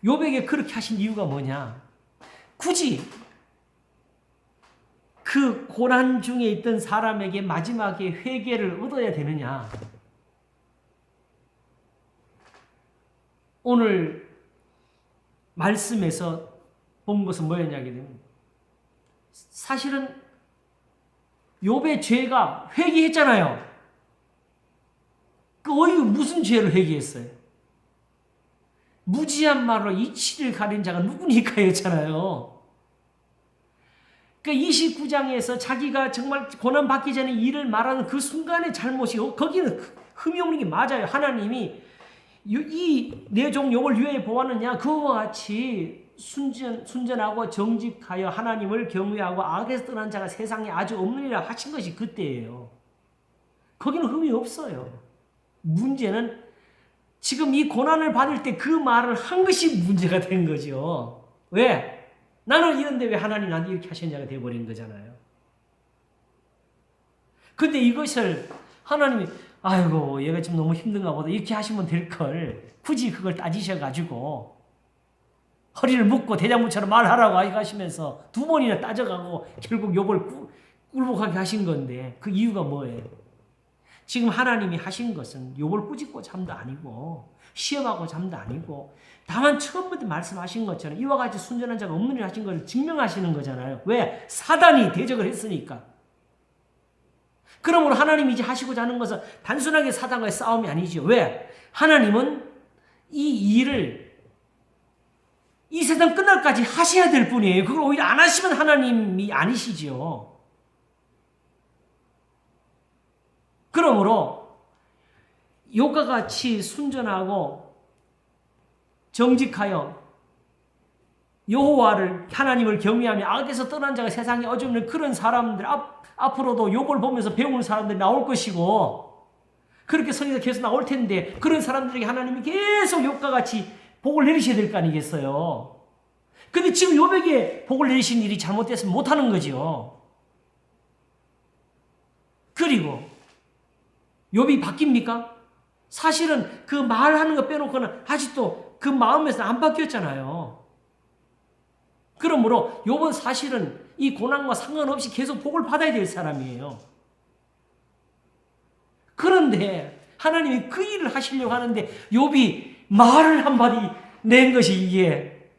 욥에게 그렇게 하신 이유가 뭐냐? 굳이 그 고난 중에 있던 사람에게 마지막에 회개를 얻어야 되느냐? 오늘 말씀에서 본 것은 뭐였냐게 되면 사실은 욥의 죄가 회개했잖아요. 그 어이 무슨 죄를 회개했어요? 무지한 말로 이치를 가린 자가 누구니까 였잖아요. 그 29장에서 자기가 정말 고난받기 전에 일을 말하는 그 순간의 잘못이 거기는 흠이 없는 게 맞아요. 하나님이 이 내 종 욥을 위하여 보았느냐? 그와 같이 순전하고 정직하여 하나님을 경외하고 악에서 떠난 자가 세상에 아주 없느니라 하신 것이 그때예요. 거기는 흠이 없어요. 문제는 지금 이 고난을 받을 때 그 말을 한 것이 문제가 된 거죠. 왜? 나는 이런데 왜 하나님 나한테 이렇게 하셨냐가 되어버린 거잖아요. 근데 이것을 하나님이 아이고 얘가 지금 너무 힘든가 보다 이렇게 하시면 될 걸 굳이 그걸 따지셔가지고 허리를 묶고 대장부처럼 말하라고 하시면서 두 번이나 따져가고 결국 욥을 꿀복하게 하신 건데 그 이유가 뭐예요? 지금 하나님이 하신 것은 욥을 꾸짖고 잠도 아니고 시험하고 잠도 아니고 다만 처음부터 말씀하신 것처럼 이와 같이 순전한 자가 없는 일 하신 것을 증명하시는 거잖아요. 왜? 사단이 대적을 했으니까. 그러므로 하나님이 이제 하시고자 하는 것은 단순하게 사단과의 싸움이 아니죠. 왜? 하나님은 이 일을 이 세상 끝날까지 하셔야 될 뿐이에요. 그걸 오히려 안 하시면 하나님이 아니시죠. 그러므로 욥과 같이 순전하고 정직하여 여호와를 하나님을 경외하며 악에서 떠난 자가 세상에 어줍는 그런 사람들 앞으로도 욥을 보면서 배우는 사람들이 나올 것이고 그렇게 성경에서 계속 나올 텐데 그런 사람들에게 하나님이 계속 욥과 같이 복을 내리셔야 될 거 아니겠어요. 근데 지금 욥에게 복을 내리신 일이 잘못됐으면 못하는 거죠. 그리고 욥이 바뀝니까? 사실은 그 말하는 거 빼놓고는 아직도 그 마음에서 안 바뀌었잖아요. 그러므로 욥은 사실은 이 고난과 상관없이 계속 복을 받아야 될 사람이에요. 그런데 하나님이 그 일을 하시려고 하는데 욥이 말을 한마디 낸 것이 이게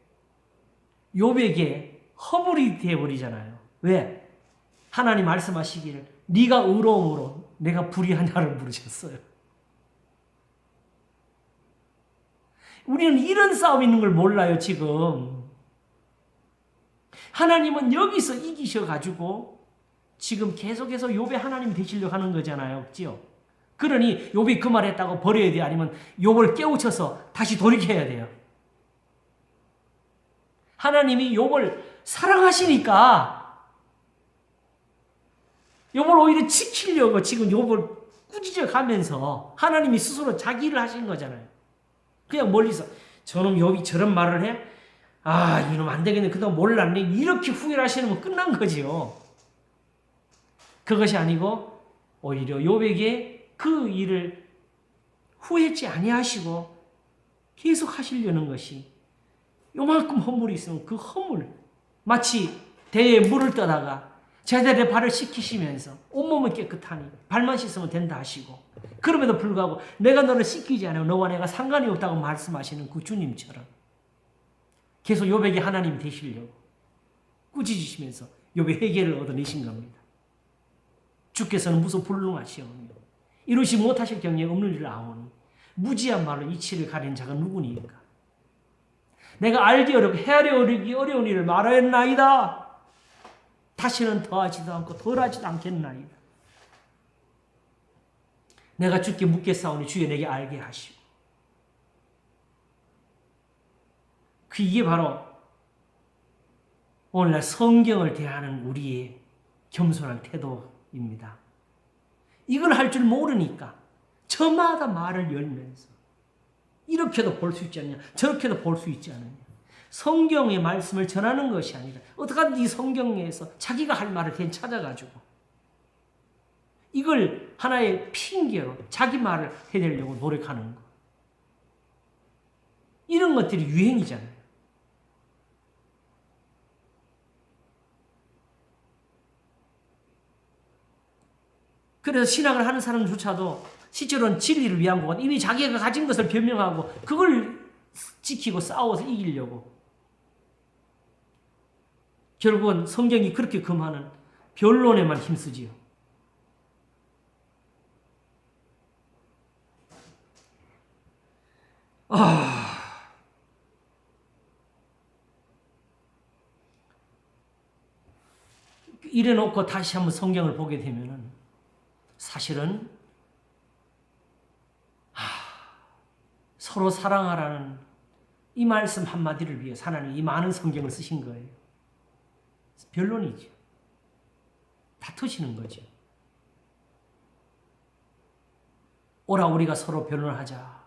욥에게 허물이 되어버리잖아요. 왜? 하나님 말씀하시기를 네가 의로움으로 내가 불의하냐를 물으셨어요. 우리는 이런 싸움이 있는 걸 몰라요, 지금. 하나님은 여기서 이기셔가지고 지금 계속해서 욥의 하나님 되시려고 하는 거잖아요. 그죠? 그러니 욥이 그 말했다고 버려야 돼요? 아니면 욥을 깨우쳐서 다시 돌이켜야 돼요? 하나님이 욥을 사랑하시니까 욥을 오히려 지키려고 지금 욥을 꾸짖어 가면서 하나님이 스스로 자기 일을 하신 거잖아요. 그냥 멀리서 저놈 욥이 저런 말을 해? 아 이놈 안 되겠네. 그동안 몰랐네. 이렇게 후회를 하시면 끝난 거지요. 그것이 아니고 오히려 욥에게 그 일을 후회치 아니하시고 계속 하시려는 것이 요만큼 허물이 있으면 그 허물 마치 대에 물을 떠다가 제자들의 발을 씻기시면서 온몸은 깨끗하니 발만 씻으면 된다 하시고 그럼에도 불구하고 내가 너를 씻기지 않으면 너와 내가 상관이 없다고 말씀하시는 그 주님처럼 계속 욥에게 하나님 되시려고 꾸짖으시면서 욥의 회개를 얻어내신 겁니다. 주께서는 무슨 불능하시오며 이루시 못하실 경에 없는 일을 아오니 무지한 말로 이치를 가린 자가 누구니까 내가 알기 어렵고 헤아리기 어려운 일을 말하였나이다. 다시는 더하지도 않고 덜하지도 않겠나이다. 내가 주께 묻겠사오니 주여 내게 알게 하시고 이게 바로 오늘날 성경을 대하는 우리의 겸손한 태도입니다. 이걸 할 줄 모르니까 저마다 말을 열면서 이렇게도 볼 수 있지 않냐 저렇게도 볼 수 있지 않느냐 성경의 말씀을 전하는 것이 아니라 어떡하든지 성경에서 자기가 할 말을 찾아가지고 이걸 하나의 핑계로 자기 말을 해내려고 노력하는 것 이런 것들이 유행이잖아요. 그래서 신학을 하는 사람조차도 실제로는 진리를 위한 거고 이미 자기가 가진 것을 변명하고 그걸 지키고 싸워서 이기려고 결국은 성경이 그렇게 금하는 변론에만 힘쓰지요. 이래놓고 다시 한번 성경을 보게 되면은 사실은 서로 사랑하라는 이 말씀 한마디를 위해 하나님이 이 많은 성경을 쓰신 거예요. 변론이죠. 다투시는 거죠. 오라 우리가 서로 변론하자.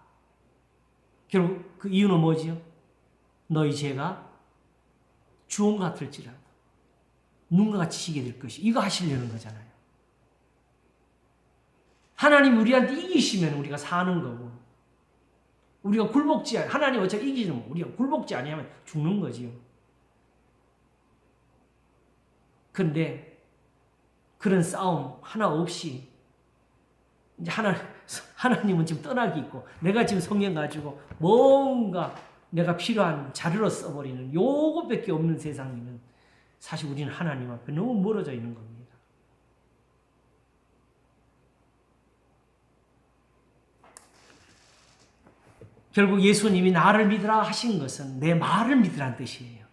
결국 그 이유는 뭐지요? 너희 죄가 주홍 같을지라도 눈과 같이 시게 될 것이. 이거 하시려는 거잖아요. 하나님 우리한테 이기시면 우리가 사는 거고, 우리가 굴복지, 하나님 어차피 이기시면 우리가 굴복지 아니하면 죽는 거지요. 그런데 그런 싸움 하나 없이 이제 하나님은 지금 떠나기 있고, 내가 지금 성경 가지고 뭔가 내가 필요한 자료로 써버리는 요것밖에 없는 세상이면 사실 우리는 하나님 앞에 너무 멀어져 있는 겁니다. 결국 예수님이 나를 믿으라 하신 것은 내 말을 믿으라는 뜻이에요.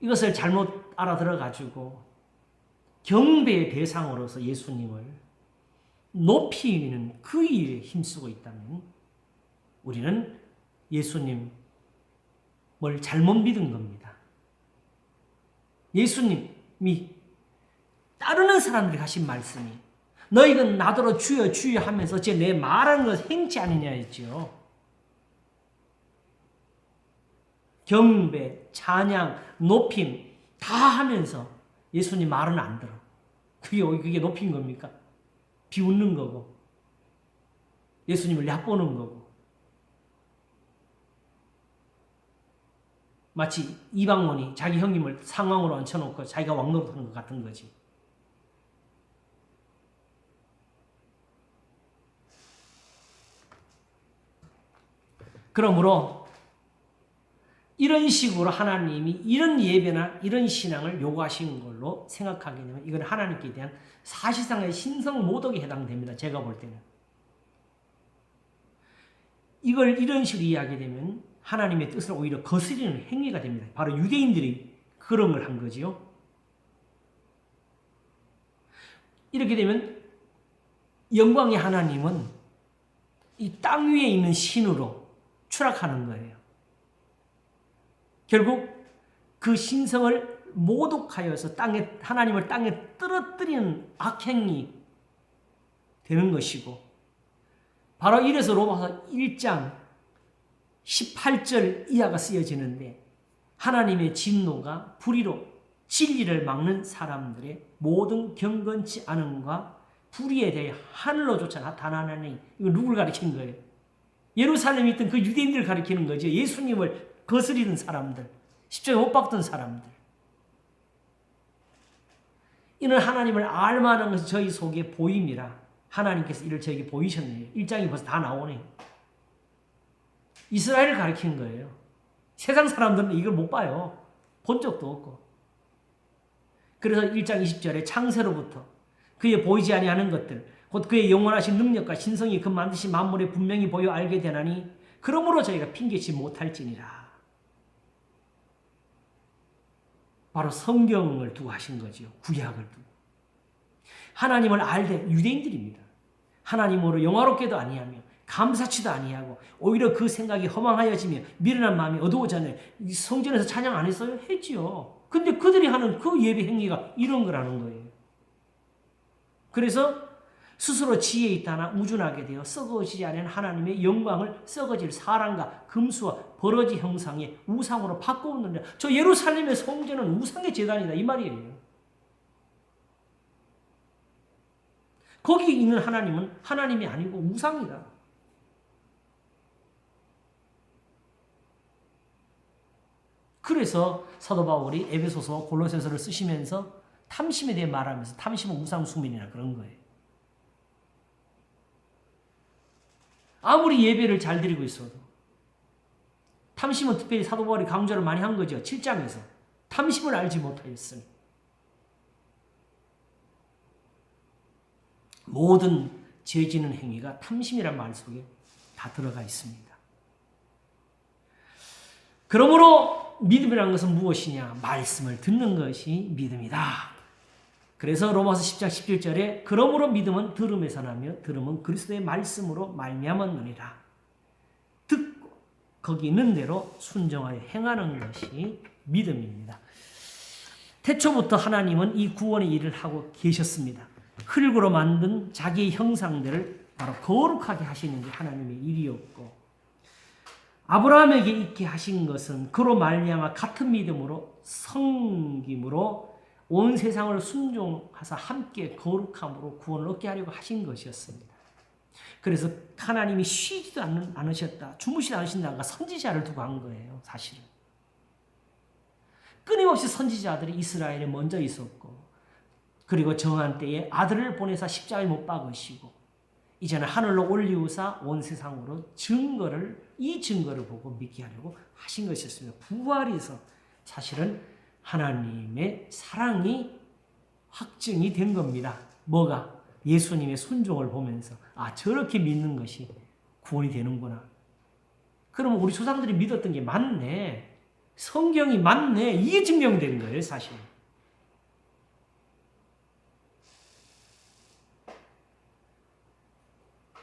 이것을 잘못 알아들어가지고 경배의 대상으로서 예수님을 높이는 그 일에 힘쓰고 있다면 우리는 예수님을 잘못 믿은 겁니다. 예수님이 따르는 사람들이 하신 말씀이 너희는 나더러 주여 주여 하면서 내 말하는 것 행치 아니냐 했죠. 경배, 찬양, 높임 다 하면서 예수님 말은 안 들어. 그게 높인 겁니까? 비웃는 거고 예수님을 얕보는 거고 마치 이방원이 자기 형님을 상왕으로 앉혀놓고 자기가 왕노릇하는 것 같은 거지. 그러므로 이런 식으로 하나님이 이런 예배나 이런 신앙을 요구하신 걸로 생각하게 되면 이건 하나님께 대한 사실상의 신성 모독에 해당됩니다. 제가 볼 때는. 이걸 이런 식으로 이해하게 되면 하나님의 뜻을 오히려 거스리는 행위가 됩니다. 바로 유대인들이 그런 걸 한 거지요. 이렇게 되면 영광의 하나님은 이 땅 위에 있는 신으로 추락하는 거예요. 결국 그 신성을 모독하여서 하나님을 땅에 떨어뜨리는 악행이 되는 것이고, 바로 이래서 로마서 1장 18절 이하가 쓰여지는데, 하나님의 진노가 불의로 진리를 막는 사람들의 모든 경건치 않음과 불의에 대해 하늘로조차 나타나는, 이거 누굴 가리키는 거예요? 예루살렘에 있던 그 유대인들을 가리키는 거죠. 예수님을 거스리는 사람들, 십자가에 못 박던 사람들. 이는 하나님을 알만한 것이 저희 속에 보임이라 하나님께서 이를 저에게 보이셨네요. 1장이 벌써 다 나오네요. 이스라엘을 가리키는 거예요. 세상 사람들은 이걸 못 봐요. 본 적도 없고. 그래서 1장 20절에 창세로부터 그의 보이지 아니하는 것들 곧 그의 영원하신 능력과 신성이 그 만드신 만물에 분명히 보여 알게 되나니 그러므로 저희가 핑계치 못할지니라. 바로 성경을 두고 하신 거죠. 구약을 두고. 하나님을 알되 유대인들입니다. 하나님으로 영화롭게도 아니하며 감사치도 아니하고 오히려 그 생각이 허망하여지며 미련한 마음이 어두워졌네. 성전에서 찬양 안 했어요? 했지요. 근데 그들이 하는 그 예배 행위가 이런 거라는 거예요. 그래서 스스로 지혜 있다나 우준하게 되어 썩어지지 않은 하나님의 영광을 썩어질 사람과 금수와 버러지 형상의 우상으로 바꾸었는데, 저 예루살렘의 성전은 우상의 제단이다 이 말이에요. 거기 있는 하나님은 하나님이 아니고 우상이다. 그래서 사도 바울이 에베소서 골로새서를 쓰시면서 탐심에 대해 말하면서 탐심은 우상 숭배이나 그런 거예요. 아무리 예배를 잘 드리고 있어도 탐심은 특별히 사도 바울이 강조를 많이 한 거죠. 7장에서 탐심을 알지 못하였으니 모든 죄 지는 행위가 탐심이란 말 속에 다 들어가 있습니다. 그러므로 믿음이라는 것은 무엇이냐? 말씀을 듣는 것이 믿음이다. 그래서 로마서 10장 17절에 그러므로 믿음은 들음에서 나며 들음은 그리스도의 말씀으로 말미암았느니라. 듣고 거기 있는 대로 순종하여 행하는 것이 믿음입니다. 태초부터 하나님은 이 구원의 일을 하고 계셨습니다. 흙으로 만든 자기의 형상대를 바로 거룩하게 하시는 게 하나님의 일이었고, 아브라함에게 있게 하신 것은 그로 말미암아 같은 믿음으로 섬김으로 온 세상을 순종하사 함께 거룩함으로 구원을 얻게 하려고 하신 것이었습니다. 그래서 하나님이 쉬지도 않으셨다, 주무시지 않으신다가 선지자를 두고 한 거예요. 사실은 끊임없이 선지자들이 이스라엘에 먼저 있었고, 그리고 정한 때에 아들을 보내사 십자가에 못 박으시고, 이제는 하늘로 올리우사 온 세상으로 이 증거를 보고 믿게 하려고 하신 것이었습니다. 부활에서 사실은 하나님의 사랑이 확증이 된 겁니다. 뭐가? 예수님의 순종을 보면서 저렇게 믿는 것이 구원이 되는구나. 그러면 우리 조상들이 믿었던 게 맞네. 성경이 맞네. 이게 증명된 거예요, 사실.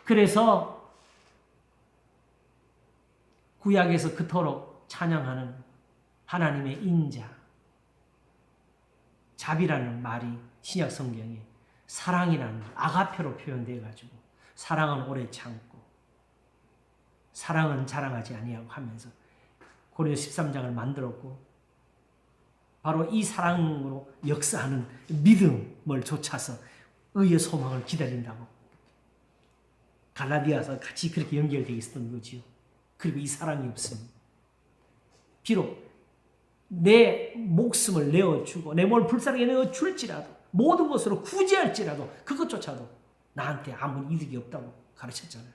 그래서 구약에서 그토록 찬양하는 하나님의 인자, 자비라는 말이 신약 성경에 사랑이라는 아가페로 표현되어 가지고, 사랑은 오래 참고 사랑은 자랑하지 아니하고 하면서 고린도서 13장을 만들었고, 바로 이 사랑으로 역사하는 믿음을 좇아서 의의 소망을 기다린다고 갈라디아서 같이 그렇게 연결되어 있었던 거지요. 그리고 이 사랑이 없으면 비록 내 목숨을 내어주고 내 몸을 불쌍하게 내어줄지라도, 모든 것으로 구제할지라도 그것조차도 나한테 아무 이득이 없다고 가르쳤잖아요.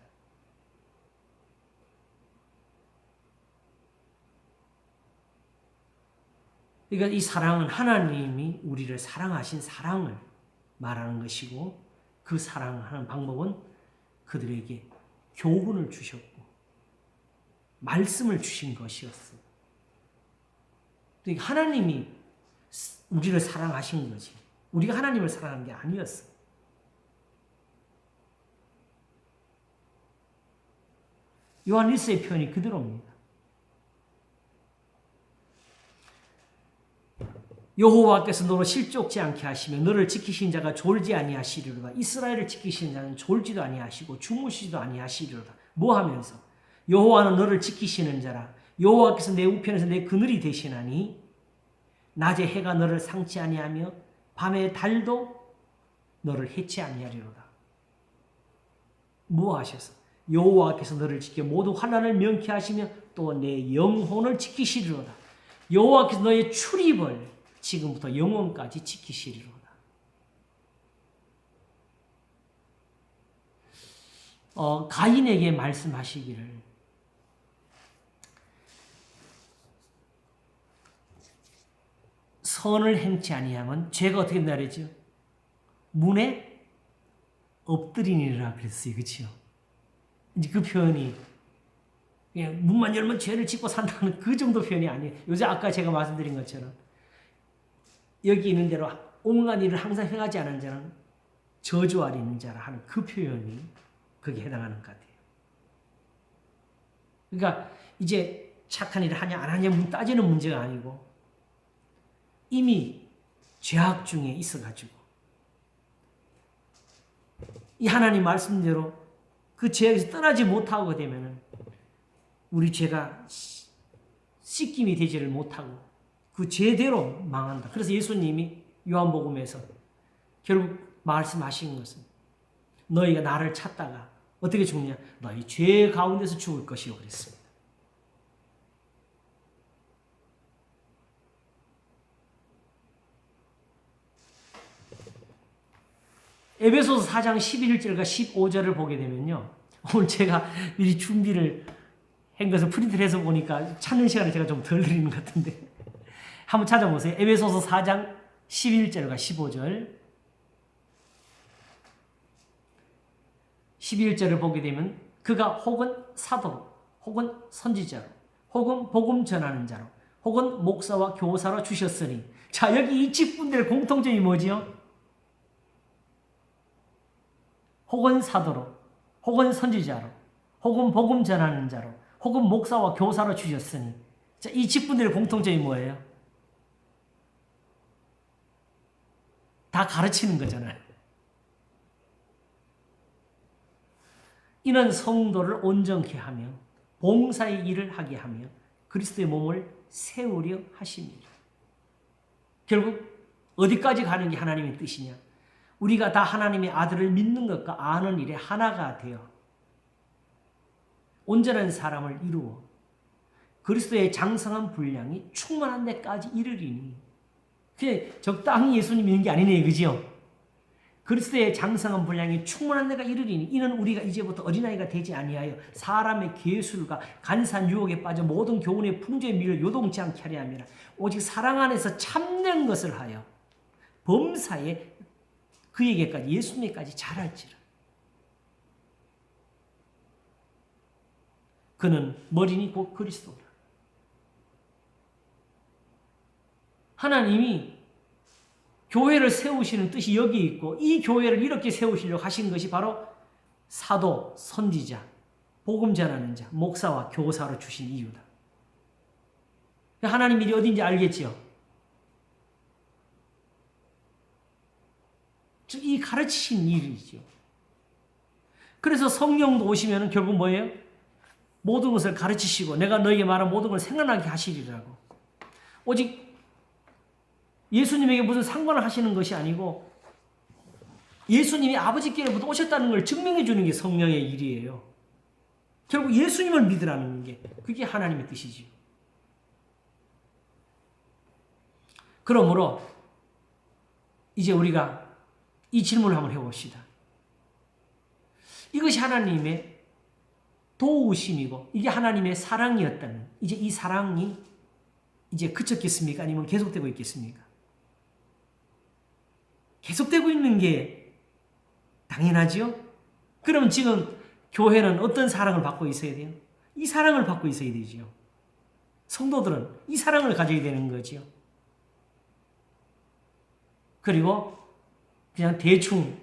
그러니까 이 사랑은 하나님이 우리를 사랑하신 사랑을 말하는 것이고, 그 사랑하는 방법은 그들에게 교훈을 주셨고 말씀을 주신 것이었어. 그러니까 하나님이 우리를 사랑하신 거지, 우리가 하나님을 사랑한 게 아니었어. 요한 1서의 표현이 그대로입니다. 여호와께서 너를 실족지 않게 하시며 너를 지키신 자가 졸지 아니하시리로다. 이스라엘을 지키신 자는 졸지도 아니하시고 주무시지도 아니하시리로다. 뭐 하면서? 여호와는 너를 지키시는 자라. 여호와께서 내 우편에서 내 그늘이 되시나니 낮에 해가 너를 상치 아니하며 밤에 달도 너를 해치 아니하리로다. 뭐 하셔서? 여호와께서 너를 지켜 모두 환난을 명쾌하시며 또 내 영혼을 지키시리로다. 여호와께서 너의 출입을 지금부터 영원까지 지키시리로다. 가인에게 말씀하시기를, 선을 행치 아니하면 죄가 어떻게 된다 그랬죠? 문에 엎드리니라 그랬어요. 그렇죠? 이제 그 표현이 그냥 문만 열면 죄를 짓고 산다는 그 정도 표현이 아니에요. 요새 아까 제가 말씀드린 것처럼 여기 있는 대로 온갖 일을 항상 행하지 않은 자는 저주 아래 있는 자라 하는 그 표현이 거기에 해당하는 것 같아요. 그러니까 이제 착한 일을 하냐 안 하냐 따지는 문제가 아니고, 이미 죄악 중에 있어가지고 이 하나님 말씀대로 그 죄에서 떠나지 못하고 되면은 우리 죄가 씻김이 되지를 못하고 그 죄대로 망한다. 그래서 예수님이 요한복음에서 결국 말씀하신 것은 너희가 나를 찾다가 어떻게 죽느냐? 너희 죄 가운데서 죽을 것이요 그랬습니다. 에베소서 4장 11절과 15절을 보게 되면요, 오늘 제가 미리 준비를 한 것을 프린트를 해서 보니까 찾는 시간을 제가 좀 덜 드리는 것 같은데 한번 찾아보세요. 에베소서 4장 11절과 15절. 11절을 보게 되면 그가 혹은 사도로, 혹은 선지자로, 혹은 복음 전하는 자로, 혹은 목사와 교사로 주셨으니. 자, 여기 이 직분들의 공통점이 뭐지요? 혹은 사도로, 혹은 선지자로, 혹은 복음 전하는 자로, 혹은 목사와 교사로 주셨으니. 자, 이 직분들의 공통점이 뭐예요? 다 가르치는 거잖아요. 이는 성도를 온전케 하며 봉사의 일을 하게 하며 그리스도의 몸을 세우려 하십니다. 결국 어디까지 가는 게 하나님의 뜻이냐? 우리가 다 하나님의 아들을 믿는 것과 아는 일에 하나가 되어 온전한 사람을 이루어 그리스도의 장성한 분량이 충만한 데까지 이르리니, 그게 적당히 예수님 믿는 게 아니네, 그죠? 그리스도의 장성한 분량이 충만한 데가 이르리니 이는 우리가 이제부터 어린아이가 되지 아니하여 사람의 계술과 간사한 유혹에 빠져 모든 교훈의 풍조에 밀려 요동치 않게 하려 함이라. 오직 사랑 안에서 참된 것을 하여 범사에 그에게까지 예수님에까지 자랄지라. 그는 머리니 곧 그리스도라. 하나님이 교회를 세우시는 뜻이 여기 있고 이 교회를 이렇게 세우시려고 하신 것이 바로 사도, 선지자, 복음 전하는 자, 목사와 교사로 주신 이유다. 하나님 일이 어딘지 알겠죠? 이 가르치신 일이죠. 그래서 성령도 오시면 결국 뭐예요? 모든 것을 가르치시고 내가 너에게 말한 모든 걸 생각나게 하시리라고. 오직 예수님에게 무슨 상관을 하시는 것이 아니고 예수님이 아버지께로부터 오셨다는 걸 증명해 주는 게 성령의 일이에요. 결국 예수님을 믿으라는 게 그게 하나님의 뜻이지요. 그러므로 이제 우리가 이 질문을 한번 해봅시다. 이것이 하나님의 도우심이고 이게 하나님의 사랑이었다면 이제 이 사랑이 이제 그쳤겠습니까? 아니면 계속되고 있겠습니까? 계속되고 있는 게 당연하지요? 그럼 지금 교회는 어떤 사랑을 받고 있어야 돼요? 이 사랑을 받고 있어야 되지요. 성도들은 이 사랑을 가져야 되는 거지요. 그리고 그냥 대충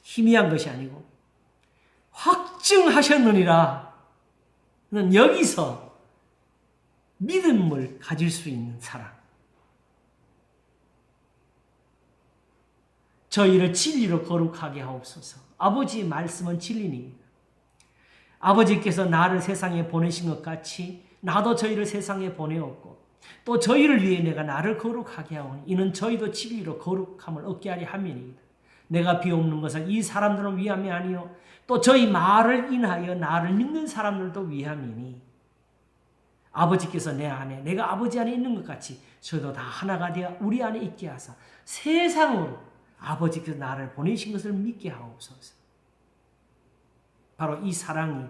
희미한 것이 아니고 확증하셨느니라 는 여기서 믿음을 가질 수 있는 사랑. 저희를 진리로 거룩하게 하옵소서. 아버지의 말씀은 진리입니다. 아버지께서 나를 세상에 보내신 것 같이 나도 저희를 세상에 보내었고 또 저희를 위해 내가 나를 거룩하게 하오니 이는 저희도 진리로 거룩함을 얻게 하려 함이니이다. 내가 비옵는 것은 이 사람들을 위함이 아니요 또 저희 말을 인하여 나를 믿는 사람들도 위함이니 아버지께서 내 안에 내가 아버지 안에 있는 것 같이 저희도 다 하나가 되어 우리 안에 있게 하사 세상으로 아버지께서 나를 보내신 것을 믿게 하옵소서. 바로 이 사랑이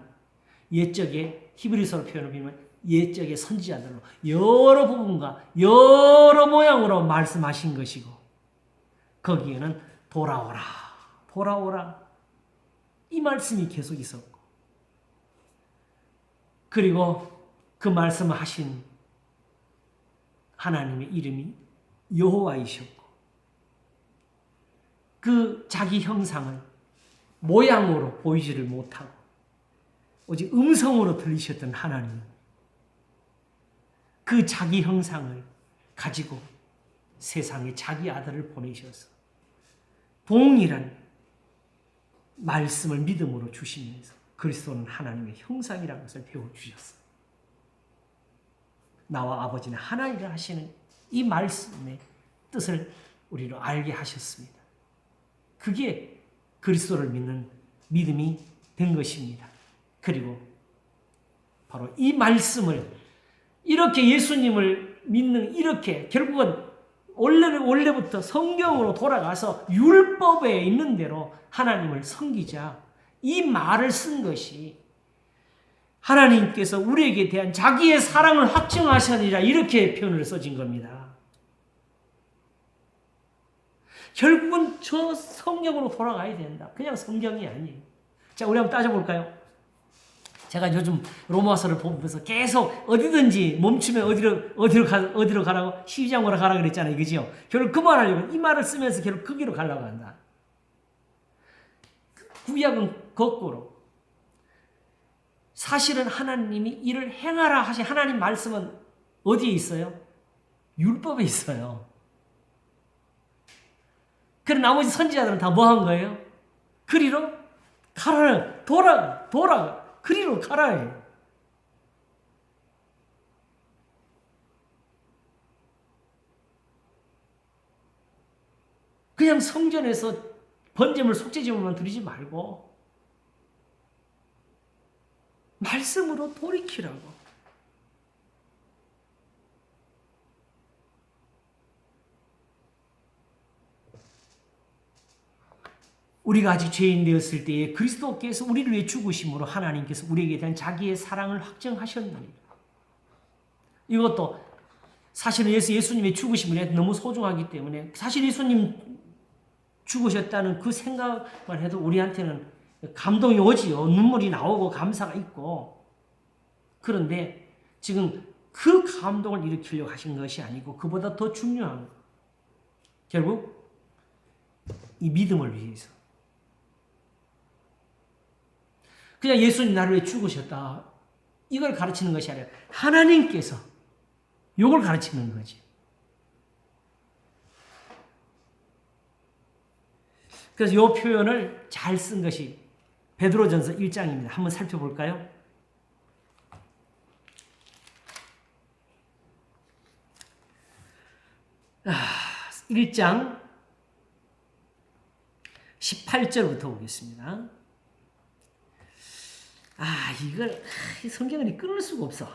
옛적의 히브리서로 표현을 비면 옛적의 선지자들로 여러 부분과 여러 모양으로 말씀하신 것이고 거기에는 돌아오라 돌아오라 이 말씀이 계속 있었고 그리고 그 말씀을 하신 하나님의 이름이 여호와이셨고 그 자기 형상을 모양으로 보이지를 못하고 오직 음성으로 들리셨던 하나님 그 자기 형상을 가지고 세상에 자기 아들을 보내셔서 동일한 말씀을 믿음으로 주시면서 그리스도는 하나님의 형상이라는 것을 배워주셨어요. 나와 아버지는 하나이라 하시는 이 말씀의 뜻을 우리로 알게 하셨습니다. 그게 그리스도를 믿는 믿음이 된 것입니다. 그리고 바로 이 말씀을 이렇게 예수님을 믿는 이렇게 결국은 원래부터 성경으로 돌아가서 율법에 있는 대로 하나님을 섬기자 이 말을 쓴 것이 하나님께서 우리에게 대한 자기의 사랑을 확증하시니라 이렇게 표현을 써진 겁니다. 결국은 저 성경으로 돌아가야 된다. 그냥 성경이 아니에요. 자, 우리 한번 따져볼까요? 제가 요즘 로마서를 보면서 계속 어디든지 멈추면 어디로 가라고? 시장으로 가라 그랬잖아요. 그죠? 결국 그 말하려고 이 말을 쓰면서 결국 거기로 가려고 한다. 구약은 거꾸로. 사실은 하나님이 이를 행하라 하신 하나님 말씀은 어디에 있어요? 율법에 있어요. 그럼 나머지 선지자들은 다 뭐 한 거예요? 그리로 가라, 돌아, 그리로 가라. 그냥 성전에서 번제물, 속죄제물만 드리지 말고 말씀으로 돌이키라고. 우리가 아직 죄인 되었을 때에 그리스도께서 우리를 위해 죽으심으로 하나님께서 우리에게 대한 자기의 사랑을 확증하셨느니라. 이것도 사실은 예수님의 죽으심이 너무 소중하기 때문에 사실 예수님 죽으셨다는 그 생각만 해도 우리한테는 감동이 오지요. 눈물이 나오고 감사가 있고. 그런데 지금 그 감동을 일으키려고 하신 것이 아니고 그보다 더 중요한 것. 결국 이 믿음을 위해서. 그냥 예수님 나를 위해 죽으셨다. 이걸 가르치는 것이 아니라 하나님께서 이걸 가르치는 거지. 그래서 이 표현을 잘 쓴 것이 베드로전서 1장입니다. 한번 살펴볼까요? 1장 18절부터 보겠습니다. 이걸 성경을 끊을 수가 없어.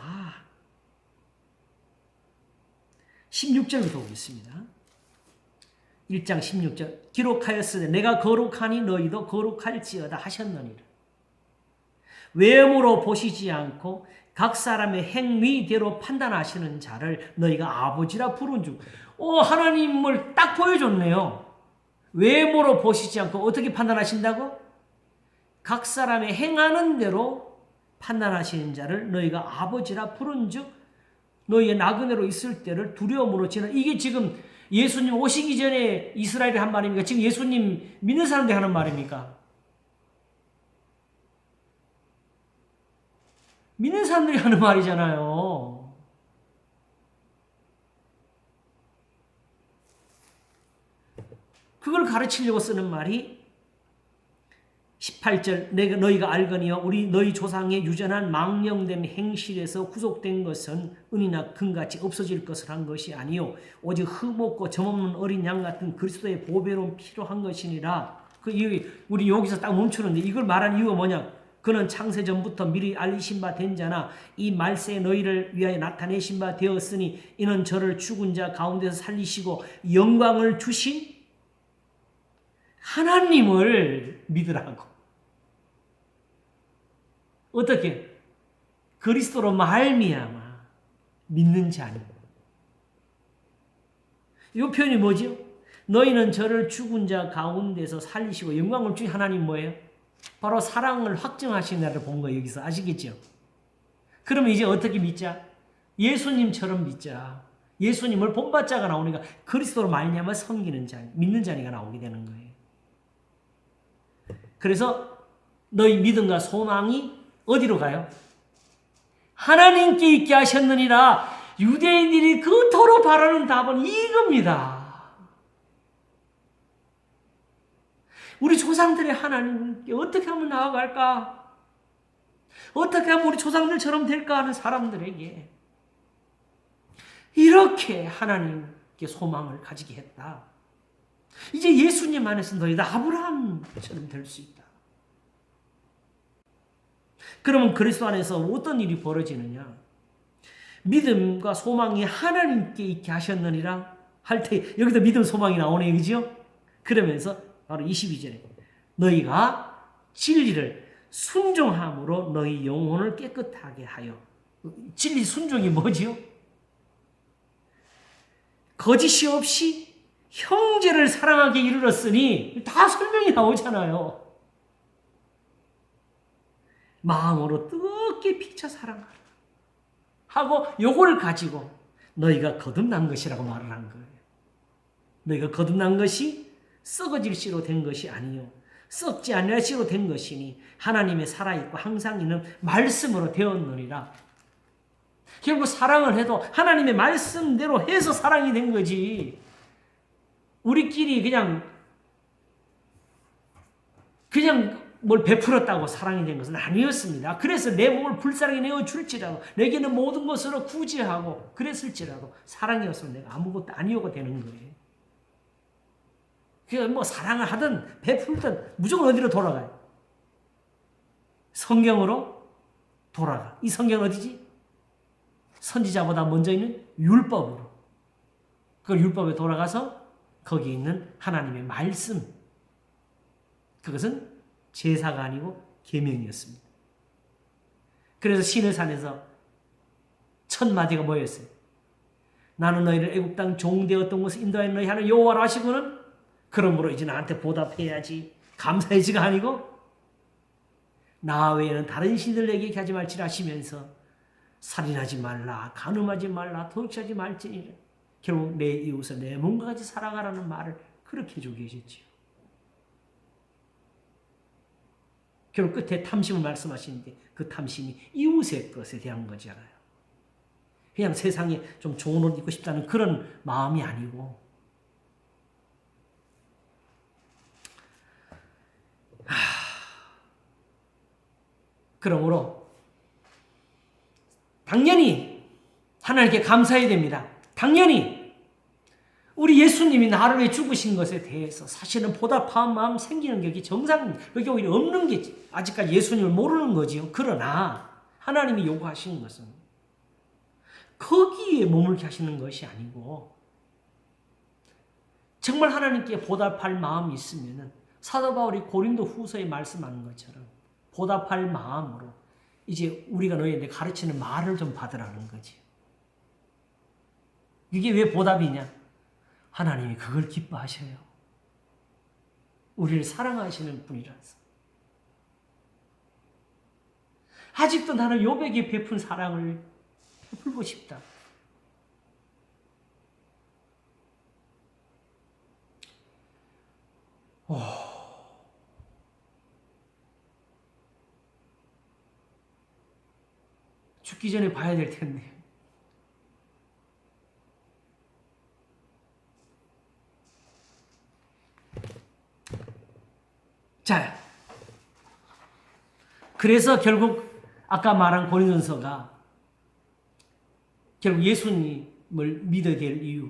16절부터 보겠습니다. 1장 16절 기록하였으되 내가 거룩하니 너희도 거룩할지어다 하셨느니라. 외모로 보시지 않고 각 사람의 행위대로 판단하시는 자를 너희가 아버지라 부른 줄. 하나님을 딱 보여줬네요. 외모로 보시지 않고 어떻게 판단하신다고? 각 사람의 행하는 대로 판단하시는 자를 너희가 아버지라 부른 즉 너희의 나그네로 있을 때를 두려움으로 지나. 이게 지금 예수님 오시기 전에 이스라엘이 한 말입니까? 지금 예수님 믿는 사람들이 하는 말입니까? 믿는 사람들이 하는 말이잖아요. 그걸 가르치려고 쓰는 말이 18절 너희가 알거니와 우리 너희 조상의 유전한 망령된 행실에서 구속된 것은 은이나 금같이 없어질 것을 한 것이 아니요 오직 흠없고 점없는 어린 양 같은 그리스도의 보배로운 피로 한 것이니라. 우리 여기서 딱 멈추는데 이걸 말하는 이유가 뭐냐? 그는 창세전부터 미리 알리신 바 된 자나 이 말세에 너희를 위하여 나타내신 바 되었으니 이는 저를 죽은 자 가운데서 살리시고 영광을 주신 하나님을 믿으라고. 어떻게? 그리스도로 말미암아 믿는 자니. 이 표현이 뭐죠? 너희는 저를 죽은 자 가운데서 살리시고 영광을 주신 하나님 뭐예요? 바로 사랑을 확증하신 나를 본 거예요. 여기서 아시겠죠? 그러면 이제 어떻게 믿자? 예수님처럼 믿자. 예수님을 본받자가 나오니까 그리스도로 말미암아 섬기는 자, 믿는 자니가 나오게 되는 거예요. 그래서 너희 믿음과 소망이 어디로 가요? 하나님께 있게 하셨느니라. 유대인들이 그토록 바라는 답은 이겁니다. 우리 조상들의 하나님께 어떻게 하면 나아갈까? 어떻게 하면 우리 조상들처럼 될까 하는 사람들에게 이렇게 하나님께 소망을 가지게 했다. 이제 예수님 안에서 너희도 아브라함처럼 될 수 있다. 그러면 그리스도 안에서 어떤 일이 벌어지느냐? 믿음과 소망이 하나님께 있게 하셨느니라 할 때 여기도 믿음 소망이 나오네, 그죠? 그러면서 바로 22절에 너희가 진리를 순종함으로 너희 영혼을 깨끗하게 하여. 진리 순종이 뭐지요? 거짓이 없이 형제를 사랑하게 이르렀으니 다 설명이 나오잖아요. 마음으로 뜨겁게 비춰 사랑하라 하고 요걸 가지고 너희가 거듭난 것이라고 말을 한 거예요. 너희가 거듭난 것이 썩어질 씨로 된 것이 아니요 썩지 않을 씨로 된 것이니 하나님의 살아있고 항상 있는 말씀으로 되었느니라. 결국 사랑을 해도 하나님의 말씀대로 해서 사랑이 된 거지. 우리끼리 그냥 뭘 베풀었다고 사랑이 된 것은 아니었습니다. 그래서 내 몸을 불사르게 내어줄지라도 내게는 모든 것으로 구제하고 그랬을지라도 사랑이었으면 내가 아무것도 아니오가 되는 거예요. 그러니까 뭐 사랑을 하든 베풀든 무조건 어디로 돌아가요? 성경으로 돌아가. 이 성경은 어디지? 선지자보다 먼저 있는 율법으로. 그 율법에 돌아가서 거기에 있는 하나님의 말씀. 그것은 제사가 아니고 계명이었습니다. 그래서 시내산에서 첫 마디가 뭐였어요? 나는 너희를 애굽 땅 종되었던 곳에 인도하여 너희 하는 여호와라 하시고는 그러므로 이제 나한테 보답해야지 감사해지가 아니고 나 외에는 다른 신들에게 하지 말지라 하시면서 살인하지 말라, 간음하지 말라, 도둑질하지 말지니라. 결국 내 이웃을 내 몸과 같이 살아가라는 말을 그렇게 해주고 계셨지요. 결국 끝에 탐심을 말씀하시는데 그 탐심이 이웃의 것에 대한 거잖아요. 그냥 세상에 좀 좋은 옷 입고 싶다는 그런 마음이 아니고 그러므로 당연히 하나님께 감사해야 됩니다. 당연히 우리 예수님이 나를 위해 죽으신 것에 대해서 사실은 보답한 마음 생기는 게 정상입니다. 그게 오히려 없는 게 아직까지 예수님을 모르는 거지요. 그러나 하나님이 요구하시는 것은 거기에 머물게 하시는 것이 아니고 정말 하나님께 보답할 마음이 있으면 사도 바울이 고린도 후서에 말씀하는 것처럼 보답할 마음으로 이제 우리가 너희한테 가르치는 말을 좀 받으라는 거지. 이게 왜 보답이냐? 하나님이 그걸 기뻐하셔요. 우리를 사랑하시는 분이라서. 아직도 나는 욥에게 베푼 사랑을 베풀고 싶다. 죽기 전에 봐야 될 텐데. 자, 그래서 결국 아까 말한 고린도전서가 결국 예수님을 믿어야 될 이유,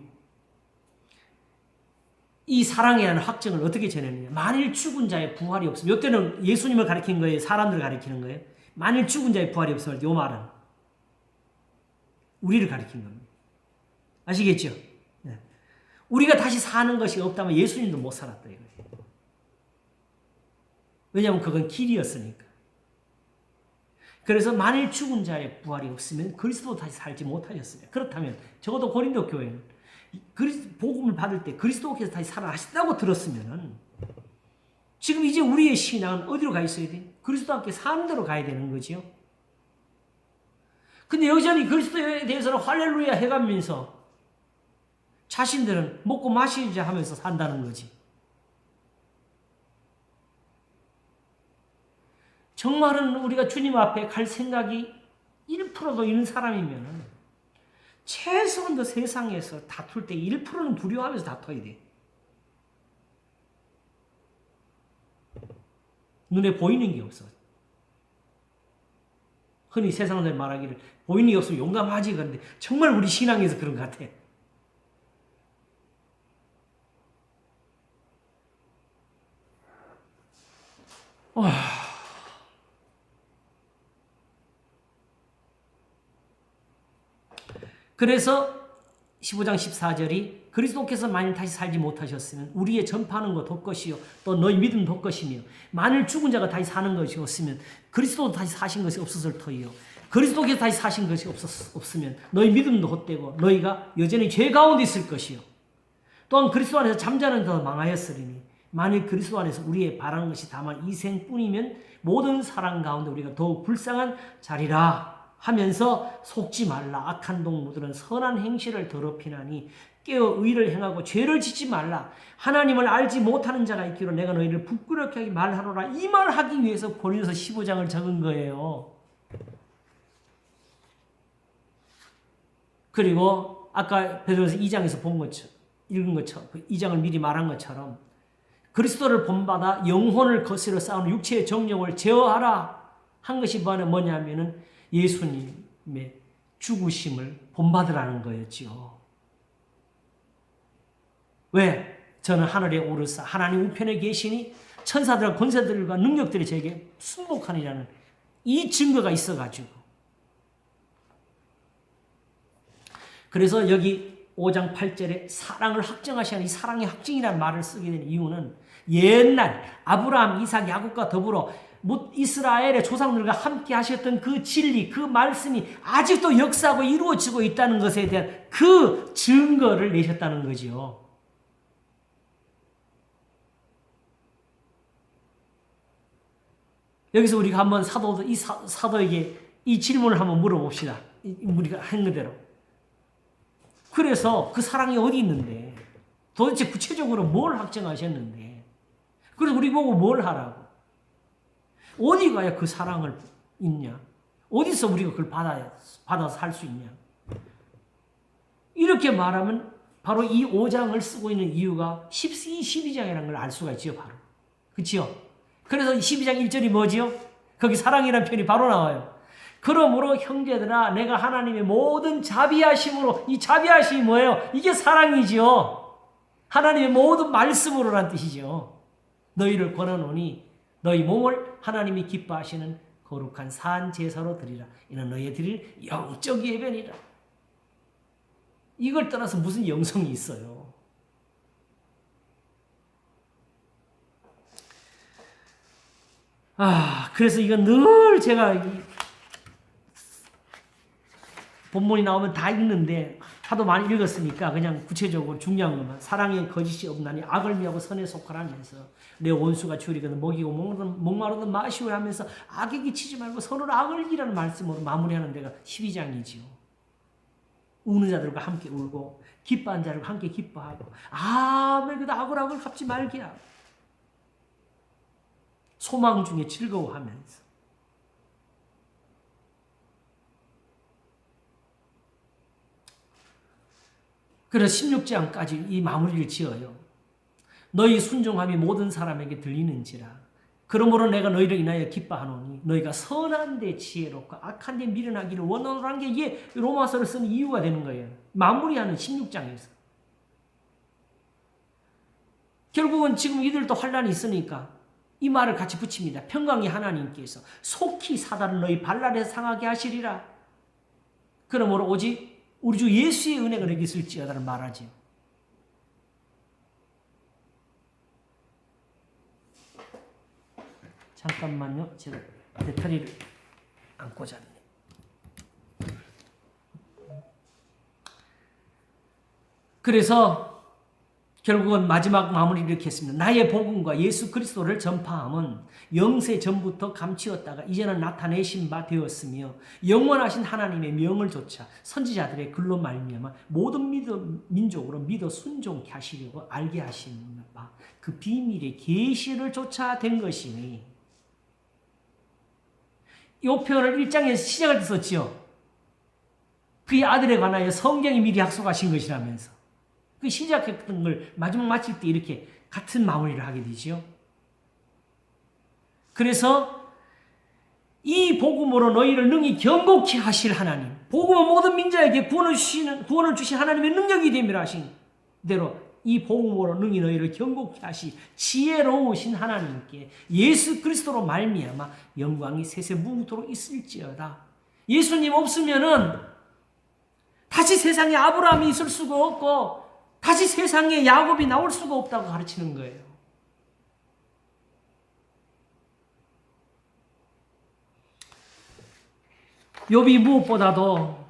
이 사랑이라는 확증을 어떻게 전했느냐. 만일 죽은 자의 부활이 없으면, 이때는 예수님을 가리킨 거예요? 사람들을 가리키는 거예요? 만일 죽은 자의 부활이 없으면 이 말은 우리를 가리킨 겁니다. 아시겠죠? 네. 우리가 다시 사는 것이 없다면 예수님도 못 살았다 이거예요. 왜냐하면 그건 길이었으니까. 그래서 만일 죽은 자의 부활이 없으면 그리스도 다시 살지 못하셨어요. 그렇다면 적어도 고린도 교회는 복음을 받을 때 그리스도께서 다시 살아나셨다고 들었으면 지금 이제 우리의 신앙은 어디로 가 있어야 돼? 그리스도와 함께 사는 데로 가야 되는 거죠. 근데 여전히 그리스도에 대해서는 할렐루야 해가면서 자신들은 먹고 마시자 하면서 산다는 거지. 정말은 우리가 주님 앞에 갈 생각이 1%도 있는 사람이면 최소한 더 세상에서 다툴 때 1%는 두려워하면서 다퉈야 돼. 눈에 보이는 게 없어. 흔히 세상들 말하기를 보이는 게 없으면 용감하지 그런데 정말 우리 신앙에서 그런 것 같아. 그래서 15장 14절이 그리스도께서 만일 다시 살지 못하셨으면 우리의 전파하는 것 덧것이요 또 너희 믿음 덧것이며 만일 죽은 자가 다시 사는 것이 없으면 그리스도도 다시 사신 것이 없었을 터이요 그리스도께서 다시 사신 것이 없으면 너희 믿음도 헛되고 너희가 여전히 죄 가운데 있을 것이요 또한 그리스도 안에서 잠자는 더 망하였으리니 만일 그리스도 안에서 우리의 바라는 것이 다만 이생뿐이면 모든 사랑 가운데 우리가 더욱 불쌍한 자리라 하면서 속지 말라. 악한 동무들은 선한 행실을 더럽히나니 깨어 의를 행하고 죄를 짓지 말라. 하나님을 알지 못하는 자가 있기로 내가 너희를 부끄럽게 하기 말하노라. 이 말하기 위해서 고린도서 15장을 적은 거예요. 그리고 아까 베드로서 2장에서 본 것처럼 읽은 것처럼 2장을 미리 말한 것처럼 그리스도를 본받아 영혼을 거스려 싸우는 육체의 정욕을 제어하라 한 것이 뭐냐면은 예수님의 죽으심을 본받으라는 거였지요. 왜? 저는 하늘에 오르사 하나님 우편에 계시니 천사들과 권세들과 능력들이 저에게 순복하니라는 이 증거가 있어가지고, 그래서 여기 5장 8절에 사랑을 확증하시는 이 사랑의 확증이라는 말을 쓰게 된 이유는 옛날 아브라함, 이삭, 야곱과 더불어 이스라엘의 조상들과 함께 하셨던 그 진리, 그 말씀이 아직도 역사하고 이루어지고 있다는 것에 대한 그 증거를 내셨다는 거죠. 여기서 우리가 한번 사도에게 이 질문을 한번 물어봅시다. 우리가 한 그대로. 그래서 그 사랑이 어디 있는데? 도대체 구체적으로 뭘 확정하셨는데? 그래서 우리 보고 뭘 하라고? 어디 가야 그 사랑을 있냐? 어디서 우리가 그걸 받아서 살 수 있냐? 이렇게 말하면 바로 이 5장을 쓰고 있는 이유가 12장이라는 걸 알 수가 있지요, 바로. 그치요? 그래서 12장 1절이 뭐지요? 거기 사랑이라는 표현이 바로 나와요. 그러므로 형제들아 내가 하나님의 모든 자비하심으로, 이 자비하심이 뭐예요? 이게 사랑이지요. 하나님의 모든 말씀으로란 뜻이죠. 너희를 권하노니 너희 몸을 하나님이 기뻐하시는 거룩한 산 제사로 드리라. 이는 너희 드릴 영적 예배니라. 이걸 떠나서 무슨 영성이 있어요? 그래서 이건 늘 제가 본문이 나오면 다 읽는데 하도 많이 읽었으니까 그냥 구체적으로 중요한 것만, 사랑에 거짓이 없나니 악을 미하고 선에 속하라면서 내 원수가 주리거든 먹이고 목마르든 마시고 하면서 악에게 치지 말고 서로 악을 이기라는 말씀으로 마무리하는 데가 12장이지요. 우는 자들과 함께 울고 기뻐하는 자들과 함께 기뻐하고 그래도 악을 갚지 말게 하고 소망 중에 즐거워하면서. 그래서 16장까지 이 마무리를 지어요. 너희 순종함이 모든 사람에게 들리는지라. 그러므로 내가 너희를 인하여 기뻐하노니 너희가 선한 데 지혜롭고 악한 데 미련하기를 원하노라는 게 이게 로마서를 쓴 이유가 되는 거예요. 마무리하는 16장에서. 결국은 지금 이들도 환란이 있으니까 이 말을 같이 붙입니다. 평강의 하나님께서 속히 사단을 너희 발날에 상하게 하시리라. 그러므로 오직 우리 주 예수의 은혜가 너에게 있을지어다는 말하지요. 잠깐만요. 제가 배터리를 안 꽂았네. 그래서 결국은 마지막 마무리를 이렇게 했습니다. 나의 복음과 예수 그리스도를 전파함은 영세 전부터 감추었다가 이제는 나타내신 바 되었으며 영원하신 하나님의 명을 조차 선지자들의 글로 말미암아 모든 민족으로 믿어 순종케 하시려고 알게 하신 바 그 비밀의 계시를 조차 된 것이니. 이 표현을 1장에서 시작할 때 썼지요. 그의 아들에 관하여 성경이 미리 약속하신 것이라면서. 그 시작했던 걸 마지막 마칠 때 이렇게 같은 마무리를 하게 되지요. 그래서 이 복음으로 너희를 능히 경고케 하실 하나님, 복음은 모든 민자에게 구원을 주신 하나님의 능력이 됨이라 하신 대로 이 복음으로 능히 너희를 경고케 하시 지혜로우신 하나님께 예수 그리스도로 말미암아 영광이 세세무토록 있을지어다. 예수님 없으면은 다시 세상에 아브라함이 있을 수가 없고 다시 세상에 야곱이 나올 수가 없다고 가르치는 거예요. 욥이 무엇보다도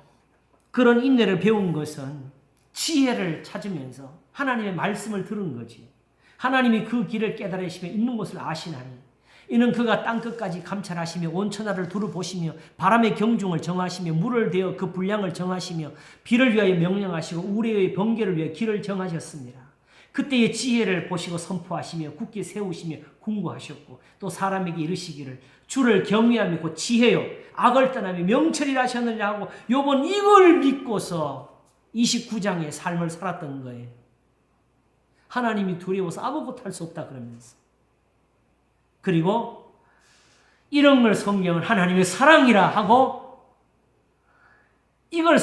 그런 인내를 배운 것은 지혜를 찾으면서 하나님의 말씀을 들은 거지. 하나님이 그 길을 깨달으시며 있는 곳을 아시나니 이는 그가 땅끝까지 감찰하시며 온 천하를 두루 보시며 바람의 경중을 정하시며 물을 대어 그 분량을 정하시며 비를 위하여 명령하시고 우레의 번개를 위하여 길을 정하셨습니다. 그때의 지혜를 보시고 선포하시며 굳게 세우시며 군구하셨고 또 사람에게 이르시기를 주를 경외하며 곧 지혜요 악을 떠나며 명철이라 하셨느냐 하고 욥은 이걸 믿고서 29장의 삶을 살았던 거예요. 하나님이 두려워서 아무것도 할 수 없다 그러면서. 그리고 이런 걸 성경은 하나님의 사랑이라 하고 이걸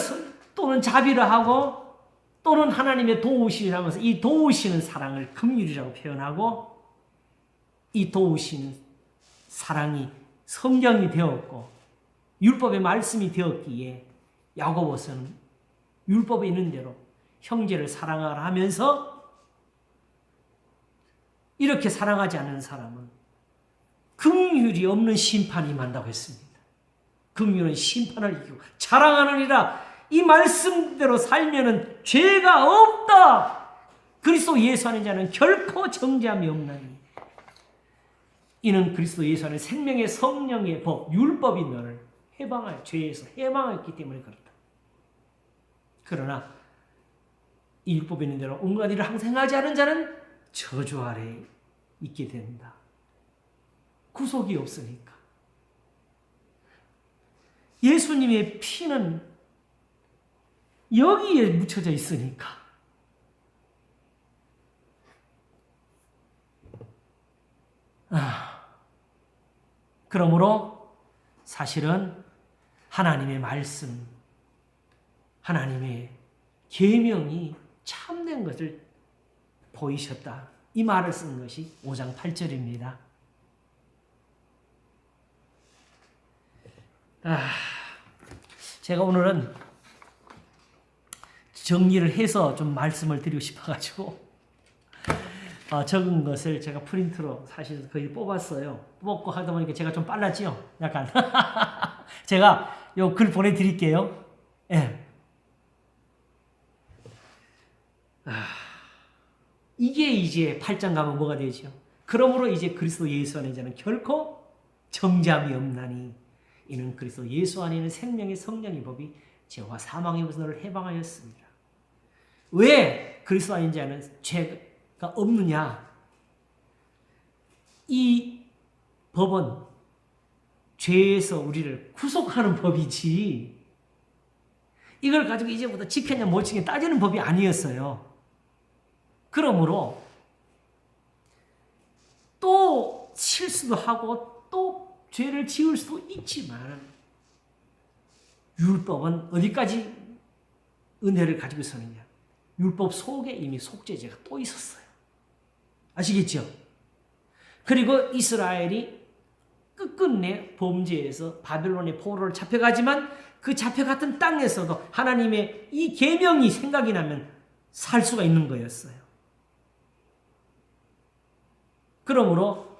또는 자비라 하고 또는 하나님의 도우심이라 하면서 이 도우시는 사랑을 긍휼이라고 표현하고 이 도우시는 사랑이 성경이 되었고 율법의 말씀이 되었기에 야고보서는 율법에 있는 대로 형제를 사랑하라 하면서 이렇게 사랑하지 않는 사람은 긍휼이 없는 심판이 임한다고 했습니다. 긍휼은 심판을 이기고 자랑하느니라 이 말씀대로 살면은 죄가 없다. 그리스도 예수 안에 자는 결코 정죄함이 없나니 이는 그리스도 예수 안에 생명의 성령의 법 율법이 너를 해방하여 죄에서 해방하였기 때문에 그렇다. 그러나 이 율법에 있는 대로 온갖 일을 항상 행하지 않은 자는 저주 아래에 있게 된다. 구속이 없으니까. 예수님의 피는 여기에 묻혀져 있으니까. 그러므로 사실은 하나님의 말씀, 하나님의 계명이 참된 것을 보이셨다. 이 말을 쓴 것이 5장 8절입니다. 제가 오늘은 정리를 해서 좀 말씀을 드리고 싶어가지고 적은 것을 제가 프린트로 사실 거의 뽑았어요. 뽑고 하다 보니까 제가 좀 빨랐지요? 약간. 제가 요 글 보내드릴게요. 예. 이게 이제 8장 가면 뭐가 되죠? 그러므로 이제 그리스도 예수 안에 자는 결코 정죄함이 없나니 이는 그리스도 예수 안에 있는 생명의 성령의 법이 죄와 사망의 것을 해방하였습니다. 왜 그리스도 안에 자는 죄가 없느냐? 이 법은 죄에서 우리를 구속하는 법이지 이걸 가지고 이제부터 지켰냐 못 지켰냐 따지는 법이 아니었어요. 그러므로 또 실수도 하고 또 죄를 지을 수도 있지만 율법은 어디까지 은혜를 가지고 있었느냐? 율법 속에 이미 속죄제가 또 있었어요. 아시겠죠? 그리고 이스라엘이 끝끝내 범죄에서 바벨론의 포로를 잡혀가지만 그 잡혀갔던 땅에서도 하나님의 이 계명이 생각이 나면 살 수가 있는 거였어요. 그러므로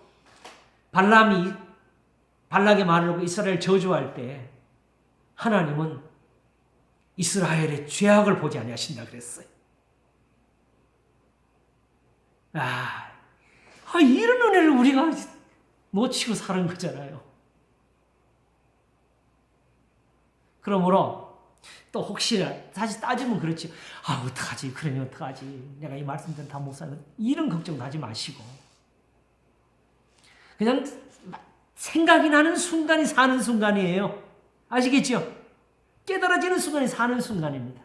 발람이 발락의 말을 듣고 이스라엘 저주할 때 하나님은 이스라엘의 죄악을 보지 아니하신다 그랬어요. 이런 은혜를 우리가 놓치고 사는 거잖아요. 그러므로 또 혹시나 사실 따지면 그렇지. 어떡하지? 그러면 어떡하지? 내가 이 말씀대로 다 못 사는 이런 걱정도 하지 마시고 그냥 생각이 나는 순간이 사는 순간이에요. 아시겠죠? 깨달아지는 순간이 사는 순간입니다.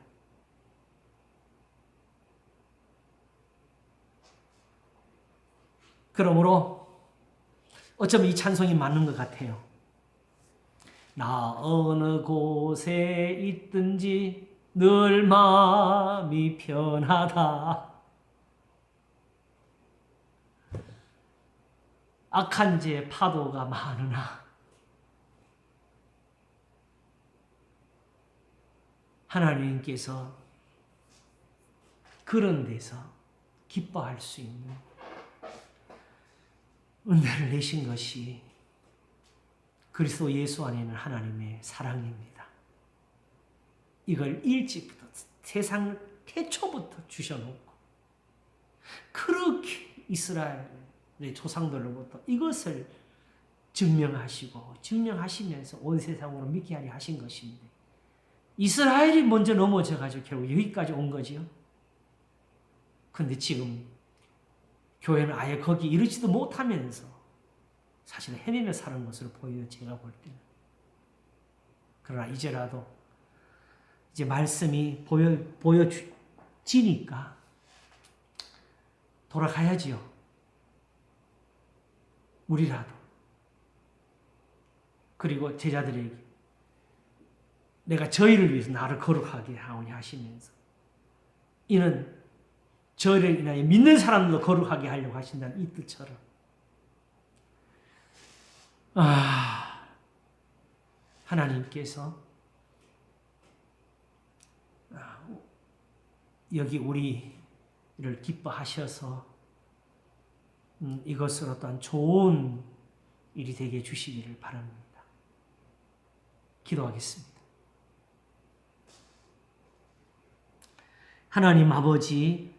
그러므로 어쩌면 이 찬송이 맞는 것 같아요. 나 어느 곳에 있든지 늘 마음이 편하다. 악한 죄 파도가 많으나 하나님께서 그런 데서 기뻐할 수 있는 은혜를 내신 것이 그리스도 예수 안에 있는 하나님의 사랑입니다. 이걸 일찍부터 세상 태초부터 주셔놓고 그렇게 이스라엘의 조상들로부터 이것을 증명하시면서 온 세상으로 믿게 하려 하신 것입니다. 이스라엘이 먼저 넘어져가지고 결국 여기까지 온 거지요. 근데 지금 교회는 아예 거기 이르지도 못하면서 사실 헤매며 사는 것으로 보여요. 제가 볼 때는. 그러나 이제라도 이제 말씀이 보여지니까 돌아가야지요. 우리라도. 그리고 제자들에게 내가 저희를 위해서 나를 거룩하게 하오니 하시면서 이는 저희를 인하여 믿는 사람들도 거룩하게 하려고 하신다는 이 뜻처럼 하나님께서 여기 우리를 기뻐하셔서 이것으로 또한 좋은 일이 되게 해주시기를 바랍니다. 기도하겠습니다. 하나님 아버지,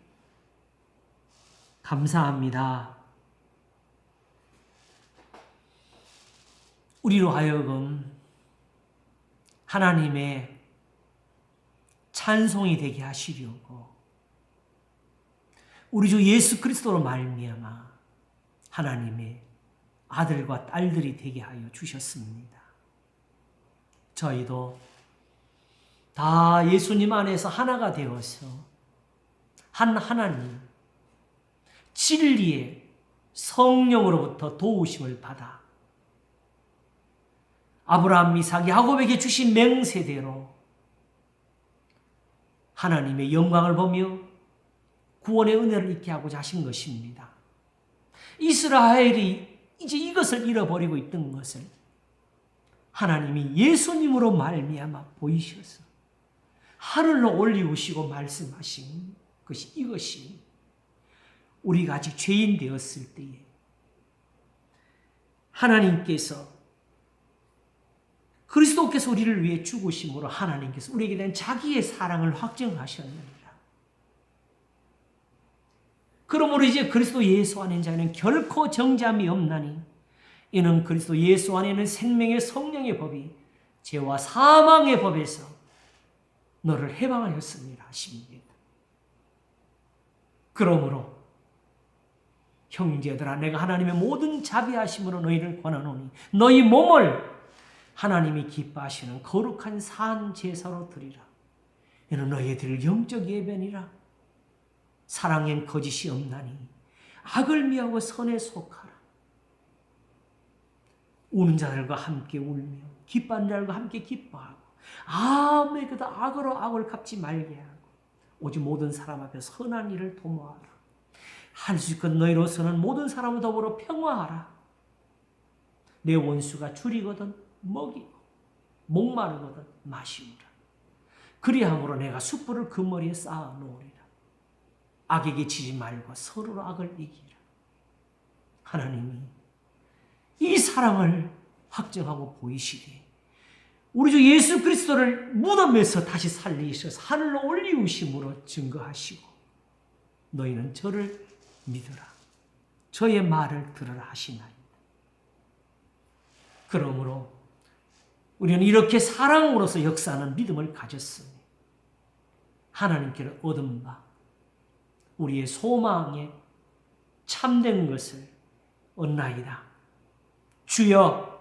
감사합니다. 우리로 하여금 하나님의 찬송이 되게 하시려고 우리 주 예수 그리스도로 말미암아 하나님의 아들과 딸들이 되게 하여 주셨습니다. 저희도 다 예수님 안에서 하나가 되어서 한 하나님, 진리의 성령으로부터 도우심을 받아 아브라함, 이삭, 야곱에게 주신 맹세대로 하나님의 영광을 보며 구원의 은혜를 잊게 하고자 하신 것입니다. 이스라엘이 이제 이것을 잃어버리고 있던 것을 하나님이 예수님으로 말미암아 보이셔서 하늘로 올리우시고 말씀하신 것이 이것이 우리가 아직 죄인 되었을 때에 하나님께서 그리스도께서 우리를 위해 죽으심으로 하나님께서 우리에게 대한 자기의 사랑을 확증하셨느니라. 그러므로 이제 그리스도 예수 안에 자는 결코 정죄함이 없나니 이는 그리스도 예수 안에는 생명의 성령의 법이 죄와 사망의 법에서 너를 해방하였습니다 하십니다. 그러므로 형제들아 내가 하나님의 모든 자비하심으로 너희를 권하노니 너희 몸을 하나님이 기뻐하시는 거룩한 산 제사로 드리라. 이는 너희의 드릴 영적 예배니라. 사랑엔 거짓이 없나니 악을 미하고 선에 속하라. 우는 자들과 함께 울며 기뻐하는 자들과 함께 기뻐하고 아무에게도 악으로 악을 갚지 말게 하고 오직 모든 사람 앞에 선한 일을 도모하라. 할 수 있건 너희로서는 모든 사람을 더불어 평화하라. 내 원수가 줄이거든 먹이고 목마르거든 마시우라. 그리함으로 내가 숯불을 그 머리에 쌓아 놓으리라. 악에게 지지 말고 서로로 악을 이기라. 하나님이 이 사랑을 확정하고 보이시되 우리 주 예수 그리스도를 무덤에서 다시 살리셔서 하늘로 올리우심으로 증거하시고 너희는 저를 믿으라. 저의 말을 들으라 하시나이다. 그러므로 우리는 이렇게 사랑으로서 역사하는 믿음을 가졌으니 하나님께로 얻은 바 우리의 소망에 참된 것을 얻나이다. 주여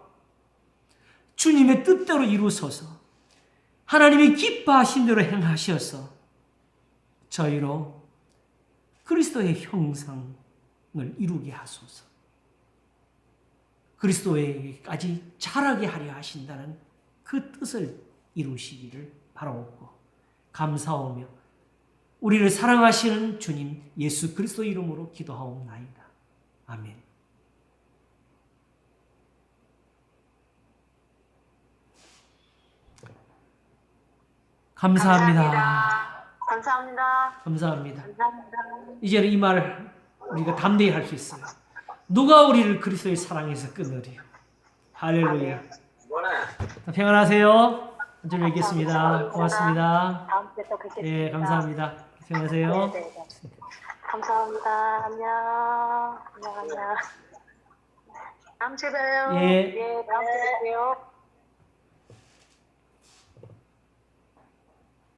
주님의 뜻대로 이루소서 하나님이 기뻐하신 대로 행하셔서 저희로 그리스도의 형상을 이루게 하소서. 그리스도에게까지 자라게 하려 하신다는 그 뜻을 이루시기를 바라옵고 감사하며 우리를 사랑하시는 주님 예수 그리스도 이름으로 기도하옵나이다. 아멘. 감사합니다. 감사합니다. 감사합니다. 감사합니다. 이제는 이 말을 우리가 담대히 할 수 있어요. 누가 우리를 그리스도의 사랑에서 끊으리요. 할렐루야. 평안하세요. 좀 뵙겠습니다. 고맙습니다. 다음 주에 또 뵙겠습니다. 예, 감사합니다. 평안하세요. 네. 감사합니다. 안녕. 안녕. 다음 주에 봬요. 예. 다음 주에 봬요.